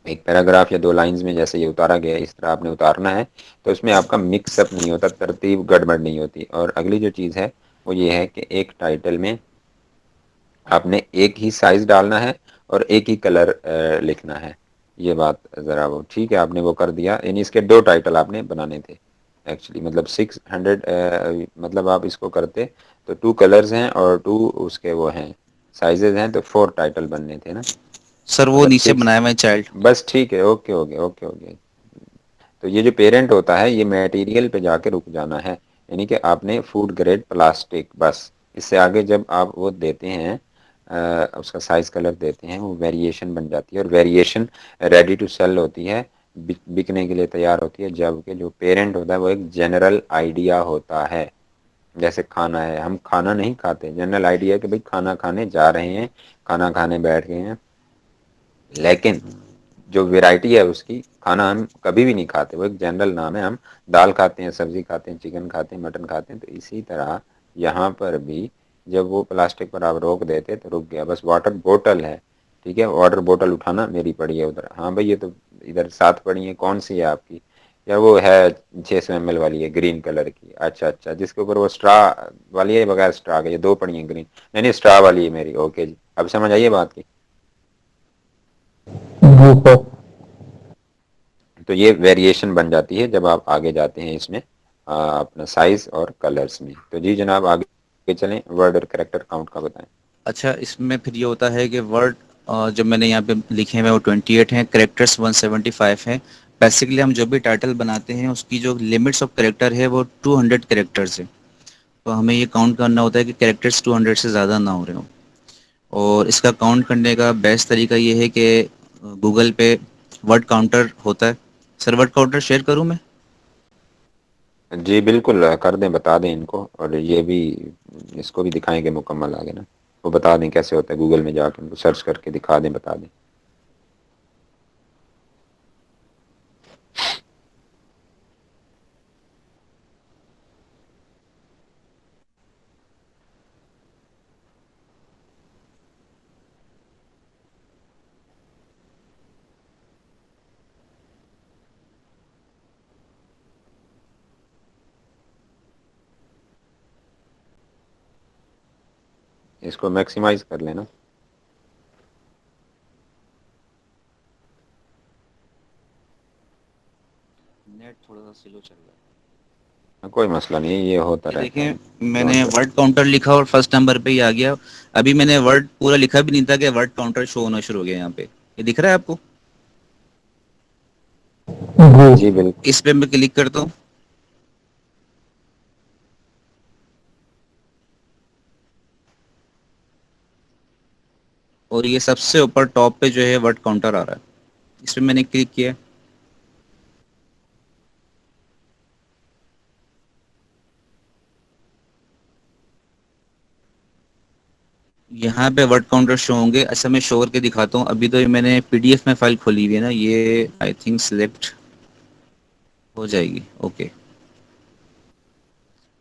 ایک پیراگراف یا 2 لائنز میں جیسے یہ اتارا گیا ہے اس طرح آپ نے اتارنا ہے. تو اس میں آپ کا مکس اپ نہیں ہوتا ترتیب گڑبڑ نہیں ہوتی. اور اگلی جو چیز ہے وہ یہ ہے کہ ایک ٹائٹل میں آپ نے ایک ہی سائز ڈالنا ہے اور ایک ہی کلر لکھنا ہے. یہ بات ذرا وہ ٹھیک ہے آپ نے وہ کر دیا. یعنی اس کے 2 ٹائٹل آپ نے بنانے تھے ایکچولی. مطلب 600 مطلب آپ اس کو کرتے تو 2 کلرز ہیں اور 2 اس کے وہ ہیں سائزز ہیں تو 4 ٹائٹل بننے تھے نا. سر وہ مطلب نیچے 6. بنایا ہوا ہے چائلڈ. بس ٹھیک ہے اوکے ہو گیا اوکے ہو گیا. تو یہ جو پیرنٹ ہوتا ہے یہ میٹیریل پہ جا کے رک جانا ہے. یعنی کہ آپ نے فوڈ گریڈ پلاسٹک بس. اس سے آگے جب آپ وہ دیتے ہیں اس کا سائز کلر دیتے ہیں وہ ویریشن بن جاتی ہے. اور ویریشن ریڈی ٹو سیل ہوتی ہے, بکنے کے لیے تیار ہوتی ہے. جبکہ جو پیرنٹ ہوتا ہے وہ ایک جنرل آئیڈیا ہوتا ہے. جیسے کھانا ہے, ہم کھانا نہیں کھاتے, جنرل آئیڈیا ہے کہ بھئی کھانا کھانے جا رہے ہیں, کھانا کھانے بیٹھ گئے ہیں. لیکن جو ویرائٹی ہے اس کی, کھانا ہم کبھی بھی نہیں کھاتے, وہ ایک جنرل نام ہے. ہم دال کھاتے ہیں, سبزی کھاتے ہیں, چکن کھاتے ہیں, مٹن کھاتے ہیں. تو اسی طرح یہاں پر بھی جب وہ پلاسٹک پر آپ روک دیتے تو رک گیا. بس واٹر بوٹل ہے ٹھیک ہے, واٹر بوٹل اٹھانا میری پڑی ہے ادھر. ہاں بھائی یہ تو ادھر ساتھ پڑی ہے, کون سی ہے آپ کی؟ یا وہ ہے 600 ml والی ہے گرین کلر کی. اچھا اچھا, جس کے اوپر وہ اسٹرا والی ہے بغیر اسٹرا کے, یہ 2 پڑی ہیں گرین. نہیں نہیں اسٹرا والی ہے میری. اوکے جی اب سمجھ آئیے بات کی. جی سر. تو یہ ویریشن بن جاتی ہے جب آپ آگے جاتے ہیں اس میں اپنا سائز اور کلرز میں. تو جی جناب آگے چلیں, ورڈ اور کریکٹر کاؤنٹ کا بتائیں. اچھا اس میں پھر یہ ہوتا ہے کہ ورڈ جو میں نے یہاں پہ لکھے ہیں وہ 28 ہیں, کریکٹرس 175 ہیں. بیسیکلی ہم جو بھی ٹائٹل بناتے ہیں اس کی جو لمٹس آف کریکٹر ہے وہ 200 کریکٹرز ہے. تو ہمیں یہ کاؤنٹ کرنا ہوتا ہے کہ کریکٹرس 200 سے زیادہ نہ ہو رہے ہوں. اور اس کا کاؤنٹ کرنے کا بیسٹ طریقہ یہ ہے کہ گوگل پہ ورڈ کاؤنٹر ہوتا ہے. سر ورڈ کاؤنٹر شیئر کروں میں؟ جی بالکل کر دیں, بتا دیں ان کو. اور یہ بھی اس کو بھی دکھائیں گے مکمل آگے نا, وہ بتا دیں کیسے ہوتا ہے. گوگل میں جا کے ان کو سرچ کر کے دکھا دیں, بتا دیں. اس کو میکسیمائز کر لینا. نیٹ تھوڑا سا سلو چل رہا ہے. کوئی مسئلہ نہیں, یہ ہوتا یہ رہتا ہے. دیکھیں میں نے ڈونٹ وری. ورڈ کاؤنٹر لکھا اور فرسٹ نمبر پہ ہی آ گیا. ابھی میں نے ورڈ پورا لکھا بھی نہیں تھا کہ ورڈ کاؤنٹر شو ہونا شروع ہو گیا. یہاں پہ یہ دکھ رہا ہے آپ کو؟ جی بالکل. اس پہ میں کلک کرتا ہوں اور یہ سب سے اوپر ٹاپ پہ جو ہے ورڈ کاؤنٹر آ رہا ہے. اس پہ میں نے کلک کیا. یہاں پہ ورڈ کاؤنٹر شو ہوں گے. اچھا میں شو کر کے دکھاتا ہوں. ابھی تو میں نے پی ڈی ایف میں فائل کھولی ہوئی ہے نا, یہ آئی تھنک سلیکٹ ہو جائے گی. اوکے,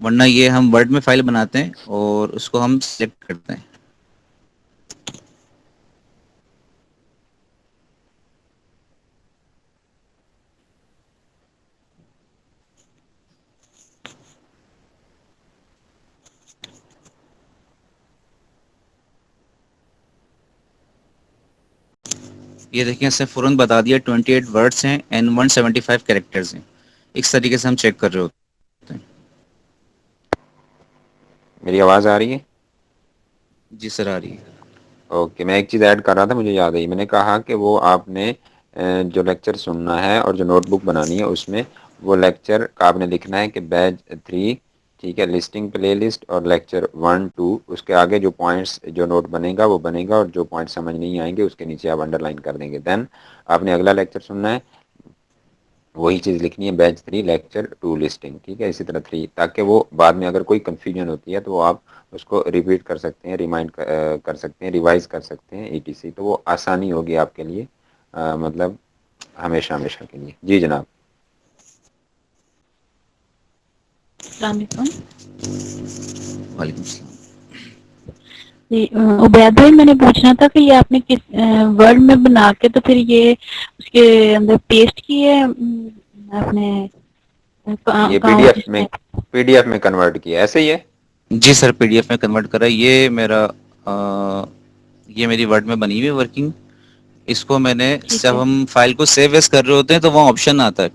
ورنہ یہ ہم ورڈ میں فائل بناتے ہیں اور اس کو ہم سلیکٹ کرتے ہیں. یہ دیکھیں اس نے فوراً بتا دیا 28 ورڈس ہیں اینڈ 175 کریکٹرز ہیں. اس طریقے سے ہم چیک کر رہے ہوتے ہیں. میری آواز آ رہی ہے؟ جی سر آ رہی ہے. اوکے, میں ایک چیز ایڈ کر رہا تھا, مجھے یاد آئی. میں نے کہا کہ وہ آپ نے جو لیکچر سننا ہے اور جو نوٹ بک بنانی ہے اس میں وہ لیکچر کا آپ نے لکھنا ہے کہ بیچ 3 ٹھیک ہے, لسٹنگ پلے لسٹ اور لیکچر 1 2. اس کے آگے جو پوائنٹس جو نوٹ بنے گا وہ بنے گا, اور جو پوائنٹ سمجھ نہیں آئیں گے اس کے نیچے آپ انڈر لائن کر دیں گے. دین آپ نے اگلا لیکچر سننا ہے, وہی چیز لکھنی ہے بیچ 3 لیکچر 2 لسٹنگ. ٹھیک ہے, اسی طرح 3, تاکہ وہ بعد میں اگر کوئی کنفیوژن ہوتی ہے تو وہ آپ اس کو ریپیٹ کر سکتے ہیں, ریمائنڈ کر سکتے ہیں, ریوائز کر سکتے ہیں ETC. تو وہ آسانی ہوگی آپ کے لیے, مطلب ہمیشہ ہمیشہ کے لیے. جی جناب. السلام علیکم. وعلیکم السلام. جی عبید بھائی, میں نے پوچھنا تھا کہ یہ آپ نے کس ورڈ میں بنا کے تو پھر یہ اس کے اندر پیسٹ کی ہے اپنے یہ اکاؤنٹ میں؟ پی ڈی ایف میں کنورٹ کیا ایسے ہی ہے. جی سر پی ڈی ایف میں کنورٹ کرا. یہ میرا یہ میری ورڈ میں بنی ہوئی ورکنگ. اس کو میں نے ٹھیک ہے. جب ہم فائل کو سیو ایز کر رہے ہوتے ہیں تو وہاں آپشن آتا ہے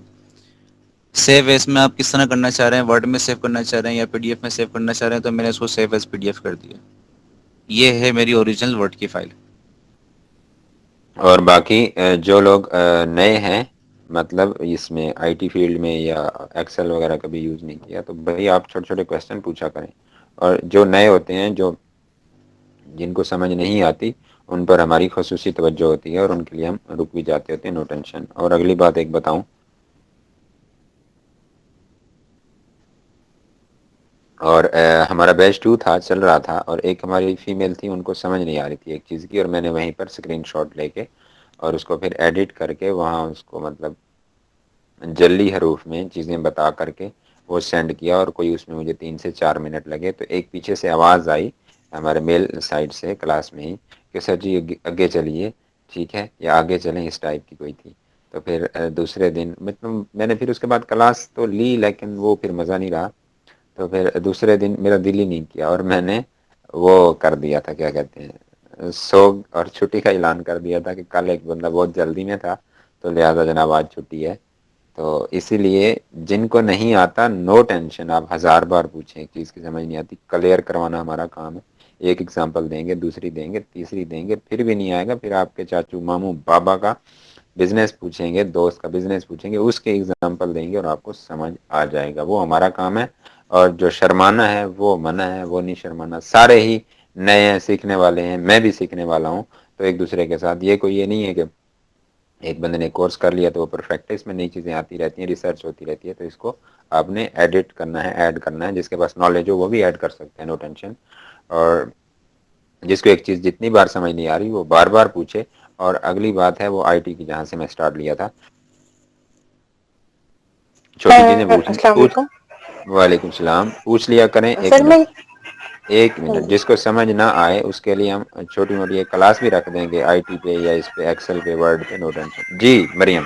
سیو ایز میں آپ کس طرح کرنا چاہ رہے ہیں, ورڈ میں سیو کرنا چاہ رہے ہیں یا پی ڈی ایف میں سیو کرنا چاہ رہے ہیں, تو میں نے اس کو save as P D F کر دیا. یہ ہے میری اوریجنل ورڈ کی فائل. اور باقی جو لوگ نئے ہیں, مطلب اس میں آئی ٹی فیلڈ میں یا ایکسل وغیرہ کبھی یوز نہیں کیا, تو بھائی آپ چھوٹے چھوٹے کویشچن پوچھا کریں. اور جو نئے ہوتے ہیں, جن کو سمجھ نہیں آتی, ان پر ہماری خصوصی توجہ ہوتی ہے اور ان کے لیے ہم رک بھی جاتے ہوتے ہیں, نو ٹینشن. اور اگلی بات ایک بتاؤں, اور ہمارا بیچ 2 تھا, چل رہا تھا, اور ایک ہماری فیمیل تھی, ان کو سمجھ نہیں آ رہی تھی ایک چیز کی, اور میں نے وہیں پر اسکرین شاٹ لے کے اور اس کو پھر ایڈٹ کر کے وہاں اس کو مطلب جلی حروف میں چیزیں بتا کر کے وہ سینڈ کیا, اور کوئی اس میں مجھے 3 سے 4 منٹ لگے. تو ایک پیچھے سے آواز آئی ہمارے میل سائڈ سے کلاس میں ہی کہ سر جی آگے چلیے, ٹھیک ہے, یا آگے چلیں, اس ٹائپ کی کوئی تھی. تو پھر دوسرے دن مطلب میں نے پھر اس کے بعد کلاس تو لی, لیکن وہ پھر مزہ نہیں رہا. تو پھر دوسرے دن میرا دل ہی نہیں کیا, اور میں نے وہ کر دیا تھا, کیا کہتے ہیں, سوگ اور چھٹی کا اعلان کر دیا تھا کہ کل ایک بندہ بہت جلدی میں تھا, تو لہٰذا جناب آج چھٹی ہے. تو اسی لیے جن کو نہیں آتا, نو ٹینشن, آپ 1000 بار پوچھیں, ایک چیز کی سمجھ نہیں آتی, کلیئر کروانا ہمارا کام ہے. ایک ایگزامپل دیں گے, دوسری دیں گے, تیسری دیں گے, پھر بھی نہیں آئے گا, پھر آپ کے چاچو ماموں بابا کا بزنس پوچھیں گے, دوست کا بزنس پوچھیں گے, اس کے ایگزامپل دیں گے, اور آپ کو سمجھ آ جائے گا. وہ ہمارا کام ہے. اور جو شرمانا ہے وہ منع ہے, وہ نہیں شرمانا. سارے ہی نئے ہیں, سیکھنے والے ہیں, میں بھی سیکھنے والا ہوں. تو ایک دوسرے کے ساتھ یہ نہیں ہے کہ ایک بندے نے کورس کر لیا تو وہ پرفیکٹ ہے, اس میں نئی چیزیں آتی رہتی ہیں, ریسرچ ہوتی رہتی ہے. تو اس کو آپ نے ایڈٹ کرنا ہے, ایڈ کرنا ہے. جس کے پاس نالج ہو وہ بھی ایڈ کر سکتے ہیں, نو ٹینشن. اور جس کو ایک چیز جتنی بار سمجھ نہیں آ رہی وہ بار بار پوچھے. اور اگلی بات ہے وہ آئی ٹی کی, جہاں سے میں سٹارٹ لیا تھا, چھوٹی چیزیں السلام پوچھ علیکم وعلیکم السلام, پوچھ لیا کریں. سر میں 1 منٹ, جس کو سمجھ نہ آئے اس کے لیے ہم چھوٹی موٹی ایک کلاس بھی رکھ دیں گے, آئی ٹی پہ یا اس پہ, ایکسل پہ, ورڈ پہ, نو ٹینشن. جی مریم.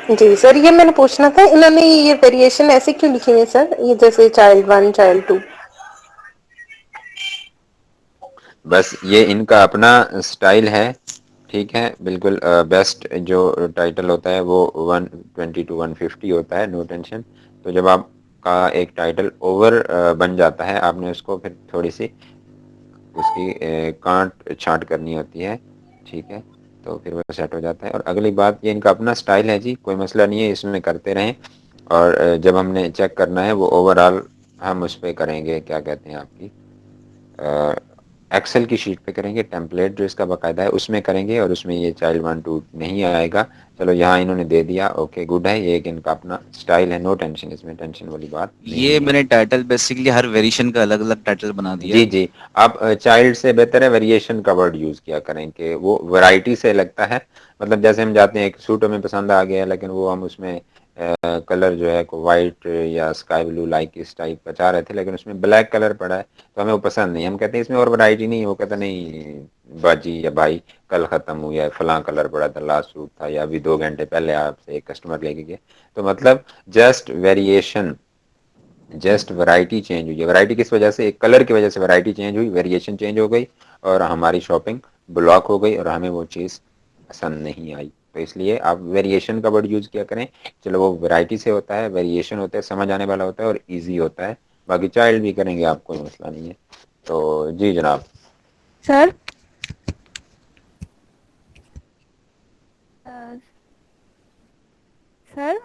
جی سر, یہ میں نے پوچھنا تھا, انہوں نے یہ ویریشن ایسے کیوں لکھی ہوئی ہے سر, یہ جیسے چائلڈ 1 چائلڈ 2؟ بس یہ ان کا اپنا سٹائل ہے, ٹھیک ہے, بالکل بیسٹ جو ٹائٹل ہوتا ہے وہ 120 to 150 ہوتا ہے, نو ٹینشن. تو جب آپ کا ایک ٹائٹل اوور بن جاتا ہے, آپ نے اس کو پھر تھوڑی سی اس کی کانٹ چھانٹ کرنی ہوتی ہے, ٹھیک ہے, تو پھر وہ سیٹ ہو جاتا ہے. اور اگلی بات یہ ان کا اپنا سٹائل ہے جی, کوئی مسئلہ نہیں ہے, اس میں کرتے رہیں. اور جب ہم نے چیک کرنا ہے وہ اوور آل ہم اس پہ کریں گے, کیا کہتے ہیں آپ کی ایکسل کی شیٹ پہ کریں گے, ٹیمپلیٹ جو اس کا باقاعدہ ہے اس میں کریں گے, اور اس میں یہ چائلڈ 1 2 نہیں آئے گا. چلو یہاں انہوں نے دے دیا, اوکے گڈ ہے, یہ ایک ان کا اپنا سٹائل ہے, نو ٹینشن, اس میں ٹینشن والی بات یہ نہیں ہے. میں نے ٹائٹل بیسکلی ہر ویریشن کا الگ الگ ٹائٹل بنا دیا. جی جی, آپ چائلڈ سے بہتر ہے ویریشن کا ورڈ یوز کیا کریں, کہ وہ ورائٹی سے لگتا ہے. مطلب جیسے ہم جاتے ہیں, ایک سوٹ ہمیں پسند آ گیا ہے, لیکن وہ ہم اس میں کلر جو ہے وائٹ یا اسکائی بلو لائک اس ٹائپ کا چاہ رہے تھے, لیکن اس میں بلیک کلر پڑا ہے, تو ہمیں وہ پسند نہیں. ہم کہتے ہیں اس میں اور ورائٹی نہیں ہے, وہ کہتا نہیں باجی یا بھائی کل ختم ہو گیا, فلاں کلر پڑا تھا, لاسٹ سوٹ تھا, یا ابھی 2 گھنٹے پہلے آپ سے ایک کسٹمر لے کے گئے. تو مطلب just variation, just variety change ہوئی ہے. ورائٹی کس وجہ سے, ایک کلر کی وجہ سے ورائٹی چینج ہوئی, ویریشن چینج ہو گئی, اور ہماری شاپنگ بلاک ہو گئی, اور ہمیں وہ چیز پسند نہیں آئی. تو اس لیے آپ ویریشن کا ورڈ یوز کیا کریں. چلو وہ ورائٹی سے ہوتا ہے, ویریشن ہوتا ہے, سمجھ آنے والا ہوتا ہے, اور ایزی ہوتا ہے. باقی چائلڈ بھی کریں گے, آپ کوئی مسئلہ نہیں ہے. تو جی جناب. سر سر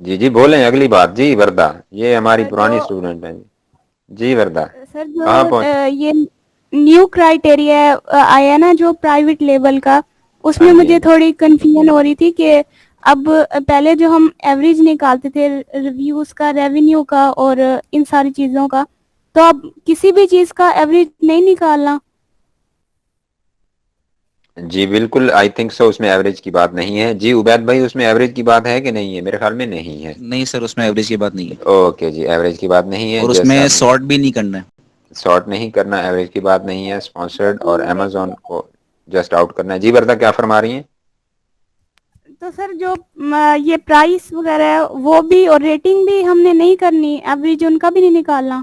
جی جی بولیں, اگلی بات. جی وردہ, یہ ہماری سر پرانی اسٹوڈنٹ ہیں. جی وردہ, سر جو کہاں پہنچ. یہ نیو کرائٹیریا آیا نا جو پرائیویٹ لیول کا, اس ہاں میں جی, ہاں مجھے جی. تھوڑی کنفیوژن ہو رہی تھی کہ اب پہلے جو ہم ایوریج نکالتے تھے ریویوز کا, ریونیو کا, اور ان ساری چیزوں کا, تو اب کسی بھی چیز کا ایوریج نہیں نکالنا. جی بالکل, آئی تھنک سو, اس میں ایوریج کی بات نہیں ہے. جی عبید بھائی, اس میں ایوریج کی بات ہے کہ نہیں ہے؟ میرے خیال میں نہیں ہے. نہیں سر, اس میں ایوریج کی بات نہیں ہے, اوکے جی, ایوریج کی بات نہیں ہے. اور اس جیسا میں آپ نے سارٹ بھی نہیں کرنا ہے. شارٹ نہیں کرنا, ایوریج کی بات نہیں ہے. اسپانسرڈ اور امیزون کو جسٹ آؤٹ کرنا ہے. جی وردہ, کیا فرما رہی ہیں؟ تو سر جو یہ پرائس وغیرہ ہے وہ بھی, اور ریٹنگ بھی ہم نے نہیں کرنی, ایوریج ان کا بھی نہیں نکالنا.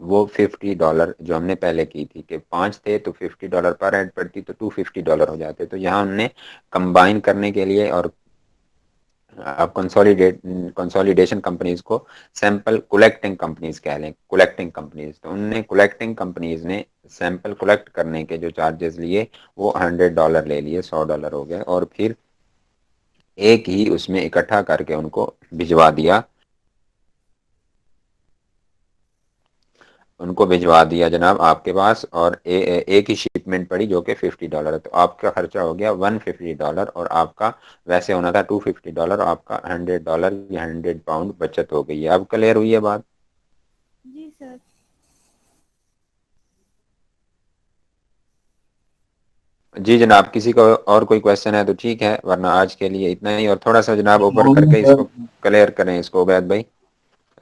وہ $50 جو ہم نے پہلے کی تھی کہ 5 تھے تو $50 پر ایڈ پڑتی تو $250 ہو جاتے. تو یہاں ہم نے کمبائن کرنے کے لیے اور آپ کنسولیڈیشن کمپنیز کو سیمپل کولیکٹنگ کمپنیز کہہ لیں, کولیکٹنگ کمپنیز. تو ان نے کولیکٹنگ کمپنیز نے سیمپل کولیکٹ کرنے کے جو چارجز لیے وہ $100 لے لیے, $100 ہو گئے, اور پھر ایک ہی اس میں اکٹھا کر کے ان کو بھجوا دیا, ان کو بھجوا دیا جناب آپ کے پاس, اور ایک ہی شپمنٹ پڑی جو کہ $50. تو آپ کا خرچہ ہو گیا $150, اور آپ کا ویسے ہونا تھا $250, آپ کا $100 یا 100 پاؤنڈ بچت ہو گئی ہے. اب کلیئر ہوئی ہے بات؟ جی سر. جی جناب, کسی کو اور کوئی کوشچن ہے تو ٹھیک ہے, ورنہ آج کے لیے اتنا ہی. اور تھوڑا سا جناب اوپر کر کے اس کو کلیئر کریں اس کو عبید بھائی,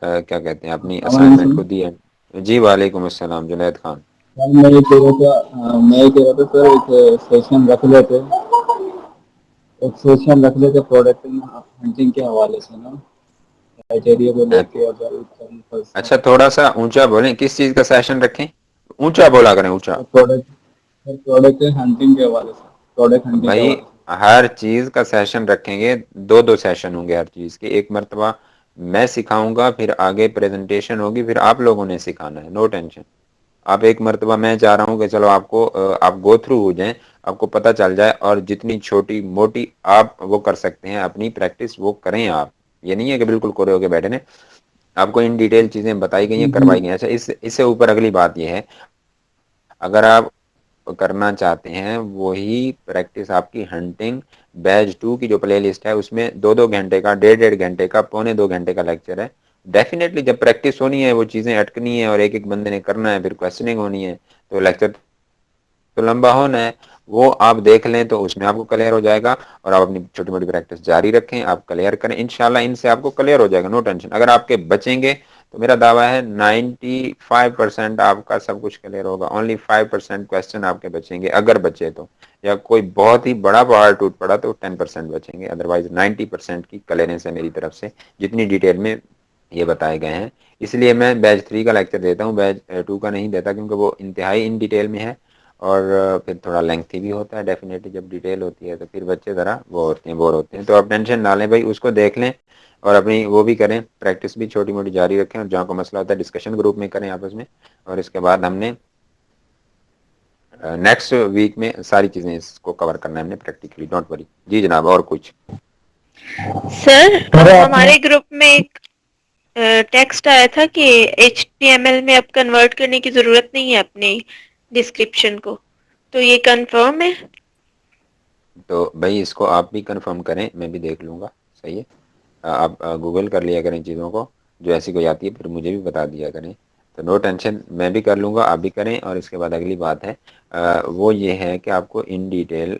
کیا کہتے ہیں, اپنی اسائنمنٹ کو دی ہے. جی وعلیکم السلام جنید خان. میں یہ کہہ رہا تھا سر ایک سیشن رکھ لیتے, پروڈکٹ ہنٹنگ کے حوالے سے نا, کرائٹیریا کو لے کے اچھا تھوڑا سا اونچا بولیں, کس چیز کا سیشن رکھیں, اونچا بولا کریں, اونچا. پروڈکٹ ہنٹنگ کے حوالے سے, پروڈکٹ ہنٹنگ کے بھائی حوالے سے. ہر چیز کا سیشن رکھیں گے, دو سیشن ہوں گے ہر چیز کے. ایک مرتبہ میں سکھاؤں گا, پھر آگے پریزنٹیشن ہوگی, پھر آپ لوگوں نے سکھانا ہے, نو ٹینشن. آپ ایک مرتبہ, میں چاہ رہا ہوں کہ چلو آپ کو آپ گو تھرو ہو جائیں, آپ کو پتہ چل جائے, اور جتنی چھوٹی موٹی آپ وہ کر سکتے ہیں اپنی پریکٹس وہ کریں آپ. یہ نہیں ہے کہ بالکل کورے ہو کے بیٹھے نے, آپ کو ان ڈیٹیل چیزیں بتائی گئی ہیں, کروائی گئی ہیں. اچھا اس سے اوپر اگلی بات یہ ہے, اگر آپ کرنا چاہتے ہیں وہی پریکٹس آپ کی ہنٹنگ بیچ 2 کی جو پلے لسٹ ہے, اس میں 2 گھنٹے کا, 1.5 گھنٹے کا, 1.25 گھنٹے کا لیکچر ہے. ڈیفینیٹلی جب پریکٹس ہونی ہے وہ چیزیں اٹکنی ہے, اور ایک بندے نے کرنا ہے, پھر کوشچننگ ہونی ہے, تو لیکچر تو لمبا ہونا ہے. وہ آپ دیکھ لیں تو اس میں آپ کو کلیئر ہو جائے گا, اور آپ اپنی چھوٹی موٹی پریکٹس جاری رکھیں, آپ کلیئر کریں, انشاءاللہ ان سے آپ کو کلیئر ہو جائے گا, نو ٹینشن. اگر آپ کے بچیں گے تو میرا دعویٰ ہے 95% آپ کا سب کچھ کلیئر ہوگا, اونلی 5% کوشچن آپ کے بچیں گے, اگر بچے تو, یا کوئی بہت ہی بڑا پہاڑ ٹوٹ پڑا تو 10% بچیں گے, ادروائز 90% کی کلیئرنس ہے میری طرف سے, جتنی ڈیٹیل میں یہ بتائے گئے ہیں. اس لیے میں بیچ 3 کا لیکچر دیتا ہوں, بیچ 2 کا نہیں دیتا, کیونکہ وہ انتہائی ان ڈیٹیل میں ہے, اور پھر تھوڑا لینتھی بھی ہوتا ہے. ڈیفینیٹلی جب ڈیٹیل ہوتی ہے تو پھر بچے ذرا بور ہوتے ہیں. تو آپ ٹینشن نہ لیں بھائی, اس کو دیکھ لیں, اور اپنی وہ بھی کریں, پریکٹس بھی چھوٹی موٹی جاری رکھیں, اور جہاں کو مسئلہ ہوتا ہے ڈسکشن گروپ میں کریں آپس میں. اور اس کے بعد ہم نے نیکسٹ ویک میں ساری چیزیں اس کو کور کرنا ہے ہم نے پریکٹیکلی, ڈونٹ وری. جی جناب, اور کچھ؟ سر ہمارے گروپ میں ایک ٹیکسٹ آیا تھا کہ HTML میں اب کنورٹ کرنے کی ضرورت نہیں ہے اپنے ڈسکرپشن کو, تو یہ کنفرم ہے؟ تو بھائی اس کو آپ بھی کنفرم کریں, میں بھی دیکھ لوں گا, صحیح ہے. آپ گوگل کر لیا کریں چیزوں کو, جو ایسی کوئی آتی ہے پھر مجھے بھی بتا دیا کریں. تو نو ٹینشن, میں بھی کر لوں گا, آپ بھی کریں. اور اس کے بعد اگلی بات ہے وہ یہ ہے کہ آپ کو ان ڈیٹیل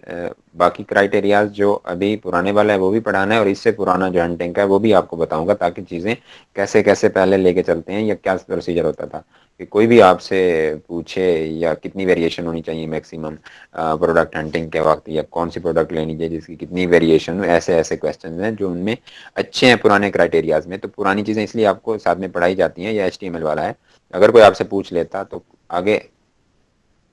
باقی کرائٹیریاز جو ابھی پرانے والا ہے وہ بھی پڑھانا ہے, اور اس سے پرانا جو ہنٹنگ کا ہے وہ بھی آپ کو بتاؤں گا, تاکہ چیزیں کیسے کیسے پہلے لے کے چلتے ہیں, یا کیا پروسیجر ہوتا تھا, کہ کوئی بھی آپ سے پوچھے یا کتنی ویریشن ہونی چاہیے میکسیمم پروڈکٹ ہنٹنگ کے وقت, یا کون سی پروڈکٹ لینی چاہیے جس کی کتنی ویریشن ہو, ایسے کویسچنز ہیں جو ان میں اچھے ہیں پرانے کرائٹیریاز میں. تو پرانی چیزیں اس لیے آپ کو ساتھ میں پڑھائی جاتی ہیں, یا HTML والا ہے. اگر کوئی آپ سے پوچھ لیتا تو آگے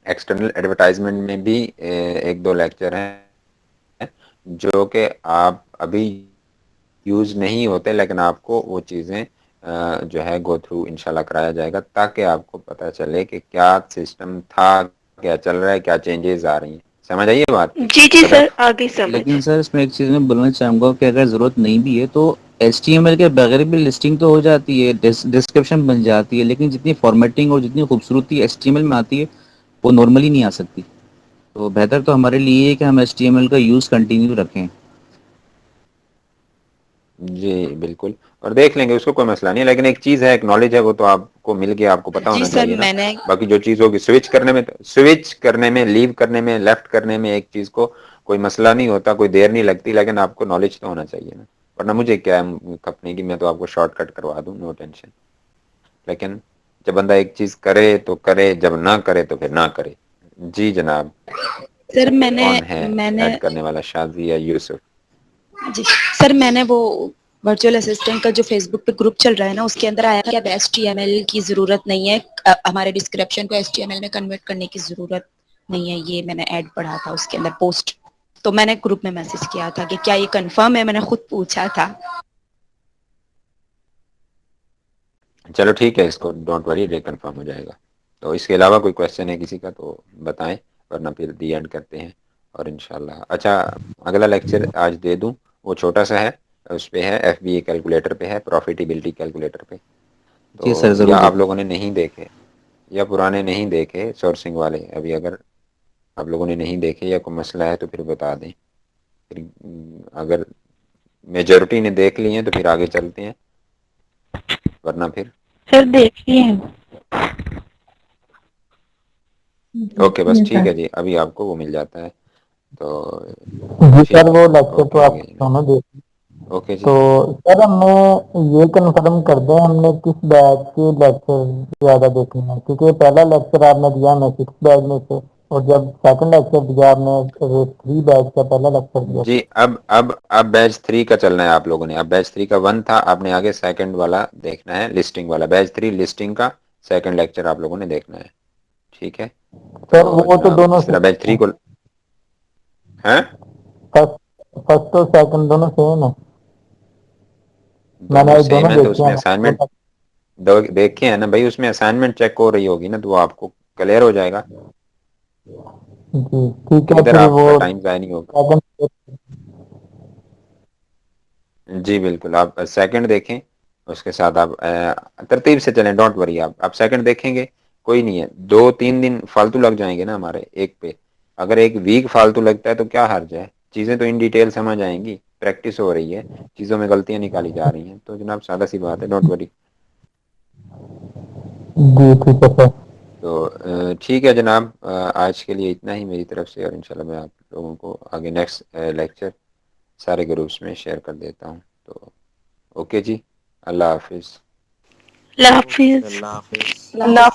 ایکسٹرنل ایڈورٹائزمنٹ میں بھی 1-2 لیکچر ہیں جو کہ آپ ابھی یوز نہیں ہوتے, لیکن آپ کو وہ چیزیں جو ہے گو تھرو انشاءاللہ کرایا جائے گا, تاکہ آپ کو پتہ چلے کہ کیا سسٹم تھا, کیا چل رہا ہے, کیا چینجز آ رہی ہیں. سمجھ آئیے بات؟ جی سر, آگے سمجھ. لیکن سر اس میں ایک چیز میں بولنا چاہوں گا کہ اگر ضرورت نہیں بھی ہے تو HTML کے بغیر بھی لسٹنگ تو ہو جاتی ہے, ڈسکرپشن بن جاتی ہے, لیکن جتنی فارمیٹنگ اور جتنی خوبصورتی HTML میں آتی ہے وہ نارملی نہیں آ سکتی. تو بہتر تو ہمارے لیے ہے کہ ہم HTML کا یوز کنٹینیو رکھیں. جی بالکل, اور دیکھ لیں گے, اس کو کوئی مسئلہ نہیں ہے. لیکن ایک چیز ہے, ایک نالج ہے, وہ تو آپ کو مل گیا, آپ کو پتا جی ہونا سر چاہیے نا. میں نے باقی جو چیز ہوگی سوئچ کرنے میں, لیو کرنے میں, لیفٹ کرنے میں ایک چیز کو کوئی مسئلہ نہیں ہوتا, کوئی دیر نہیں لگتی, لیکن آپ کو نالج تو ہونا چاہیے نا. ورنہ مجھے کیا ہے کھپنے کی, میں تو آپ کو شارٹ کٹ کروا دوں, نو ٹینشن. لیکن جب بندہ ایک چیز کرے تو کرے, جب نہ کرے تو پھر نہ کرے. جی جناب, سر کون ہے میں نے ایڈ کرنے والا, شاذیہ, یوسف؟ جی سر, میں نے وہ ورچوئل اسسٹنٹ کا جو فیس بک پہ گروپ چل رہا ہے نا اس کے اندر آیا تھا کہ اب HTML کی ضرورت نہیں ہے, ہمارے ڈسکرپشن کو HTML میں کنورٹ کرنے کی ضرورت نہیں ہے. یہ میں نے ایڈ پڑھا تھا اس کے اندر پوسٹ, تو میں نے گروپ میں میسج کیا تھا کہ کیا یہ کنفرم ہے, میں نے خود پوچھا تھا. چلو ٹھیک ہے, اس کو ڈونٹ وری, ریکنفرم ہو جائے گا. تو اس کے علاوہ کوئی کویشچن ہے کسی کا تو بتائیں, ورنہ پھر دی اینڈ کرتے ہیں اور انشاءاللہ. اچھا اگلا لیکچر آج دے دوں, وہ چھوٹا سا ہے, اس پہ ہے FBA کیلکولیٹر پہ ہے, پروفیٹیبلٹی کیلکولیٹر پہ. تو جی سر ضرور یا آپ دیکھ. لوگوں نے نہیں دیکھے یا پرانے نہیں دیکھے سورسنگ والے, ابھی اگر آپ لوگوں نے نہیں دیکھے یا کوئی مسئلہ ہے تو پھر بتا دیں. پھر اگر میجورٹی نے دیکھ لی ہیں تو پھر آگے چلتے ہیں, ورنہ پھر سر دیکھیے. اوکے بس ٹھیک ہے جی, ابھی آپ کو وہ مل جاتا ہے تو جی سر ٹھیک ہے. وہ لیکچر تو اوکے آپ آگے دونوں دیکھ. اوکے جی. تو سر ہم نے یہ کنفرم کر دیں ہم نے کس بیچ کے لیکچر زیادہ دیکھنے ہیں, کیونکہ پہلا لیکچر آپ نے دیا ہمیں 6 بیچ میں سے, اور جب سیکنڈ لیکچر دیا آپ نے 3 بیچ کا پہلا لیکچر دیا. جی اب بیچ 3 کا چلنا ہے آپ لوگوں نے. اب بیچ 3 کا 1 تھا, آپ نے آگے سیکنڈ والا دیکھنا ہے, لسٹنگ والا. بیچ 3 لسٹنگ کا سیکنڈ لیکچر آپ لوگوں نے دیکھنا ہے, ٹھیک ہے. سر تو وہ تو جناب دونوں جس طرح بیچ 3 کو ہیں, فرسٹ اور سیکنڈ دونوں سیم ہے. میں دونوں نے سیم دونوں ہے تو اس دیکھے میں ہیں. اسائنمنٹ دیکھے ہیں نا بھائی, اس میں اسائنمنٹ چیک ہو رہی ہوگی نا, تو وہ آپ کو کلیئر ہو جائے گا. جی ٹھیک ہے, ادھر پھر آپ وہ کا ٹائم ضائع نہیں ہوگا. جی بالکل, آپ سیکنڈ دیکھیں, اس کے ساتھ آپ ترتیب سے چلیں, ڈونٹ وری. آپ سیکنڈ دیکھیں گے کوئی نہیں ہے, 2-3 دن فالتو لگ جائیں گے نا ہمارے ایک پہ. اگر ایک ویک فالتو لگتا ہے تو کیا حرج ہے, چیزیں تو ان ڈیٹیل سمجھ آئیں گی, پریکٹس ہو رہی ہے, چیزوں میں غلطیاں نکالی جا رہی ہیں. تو جناب سادہ سی بات ہے, ڈونٹ وری. جی ٹھیک ہے سر. تو ٹھیک ہے جناب, آج کے لیے اتنا ہی میری طرف سے, اور انشاءاللہ میں آپ لوگوں کو آگے نیکسٹ لیکچر سارے گروپس میں شیئر کر دیتا ہوں. تو اوکے جی, اللہ حافظ. اللہ اوکے, حافظ. اللہ حافظ. اللہ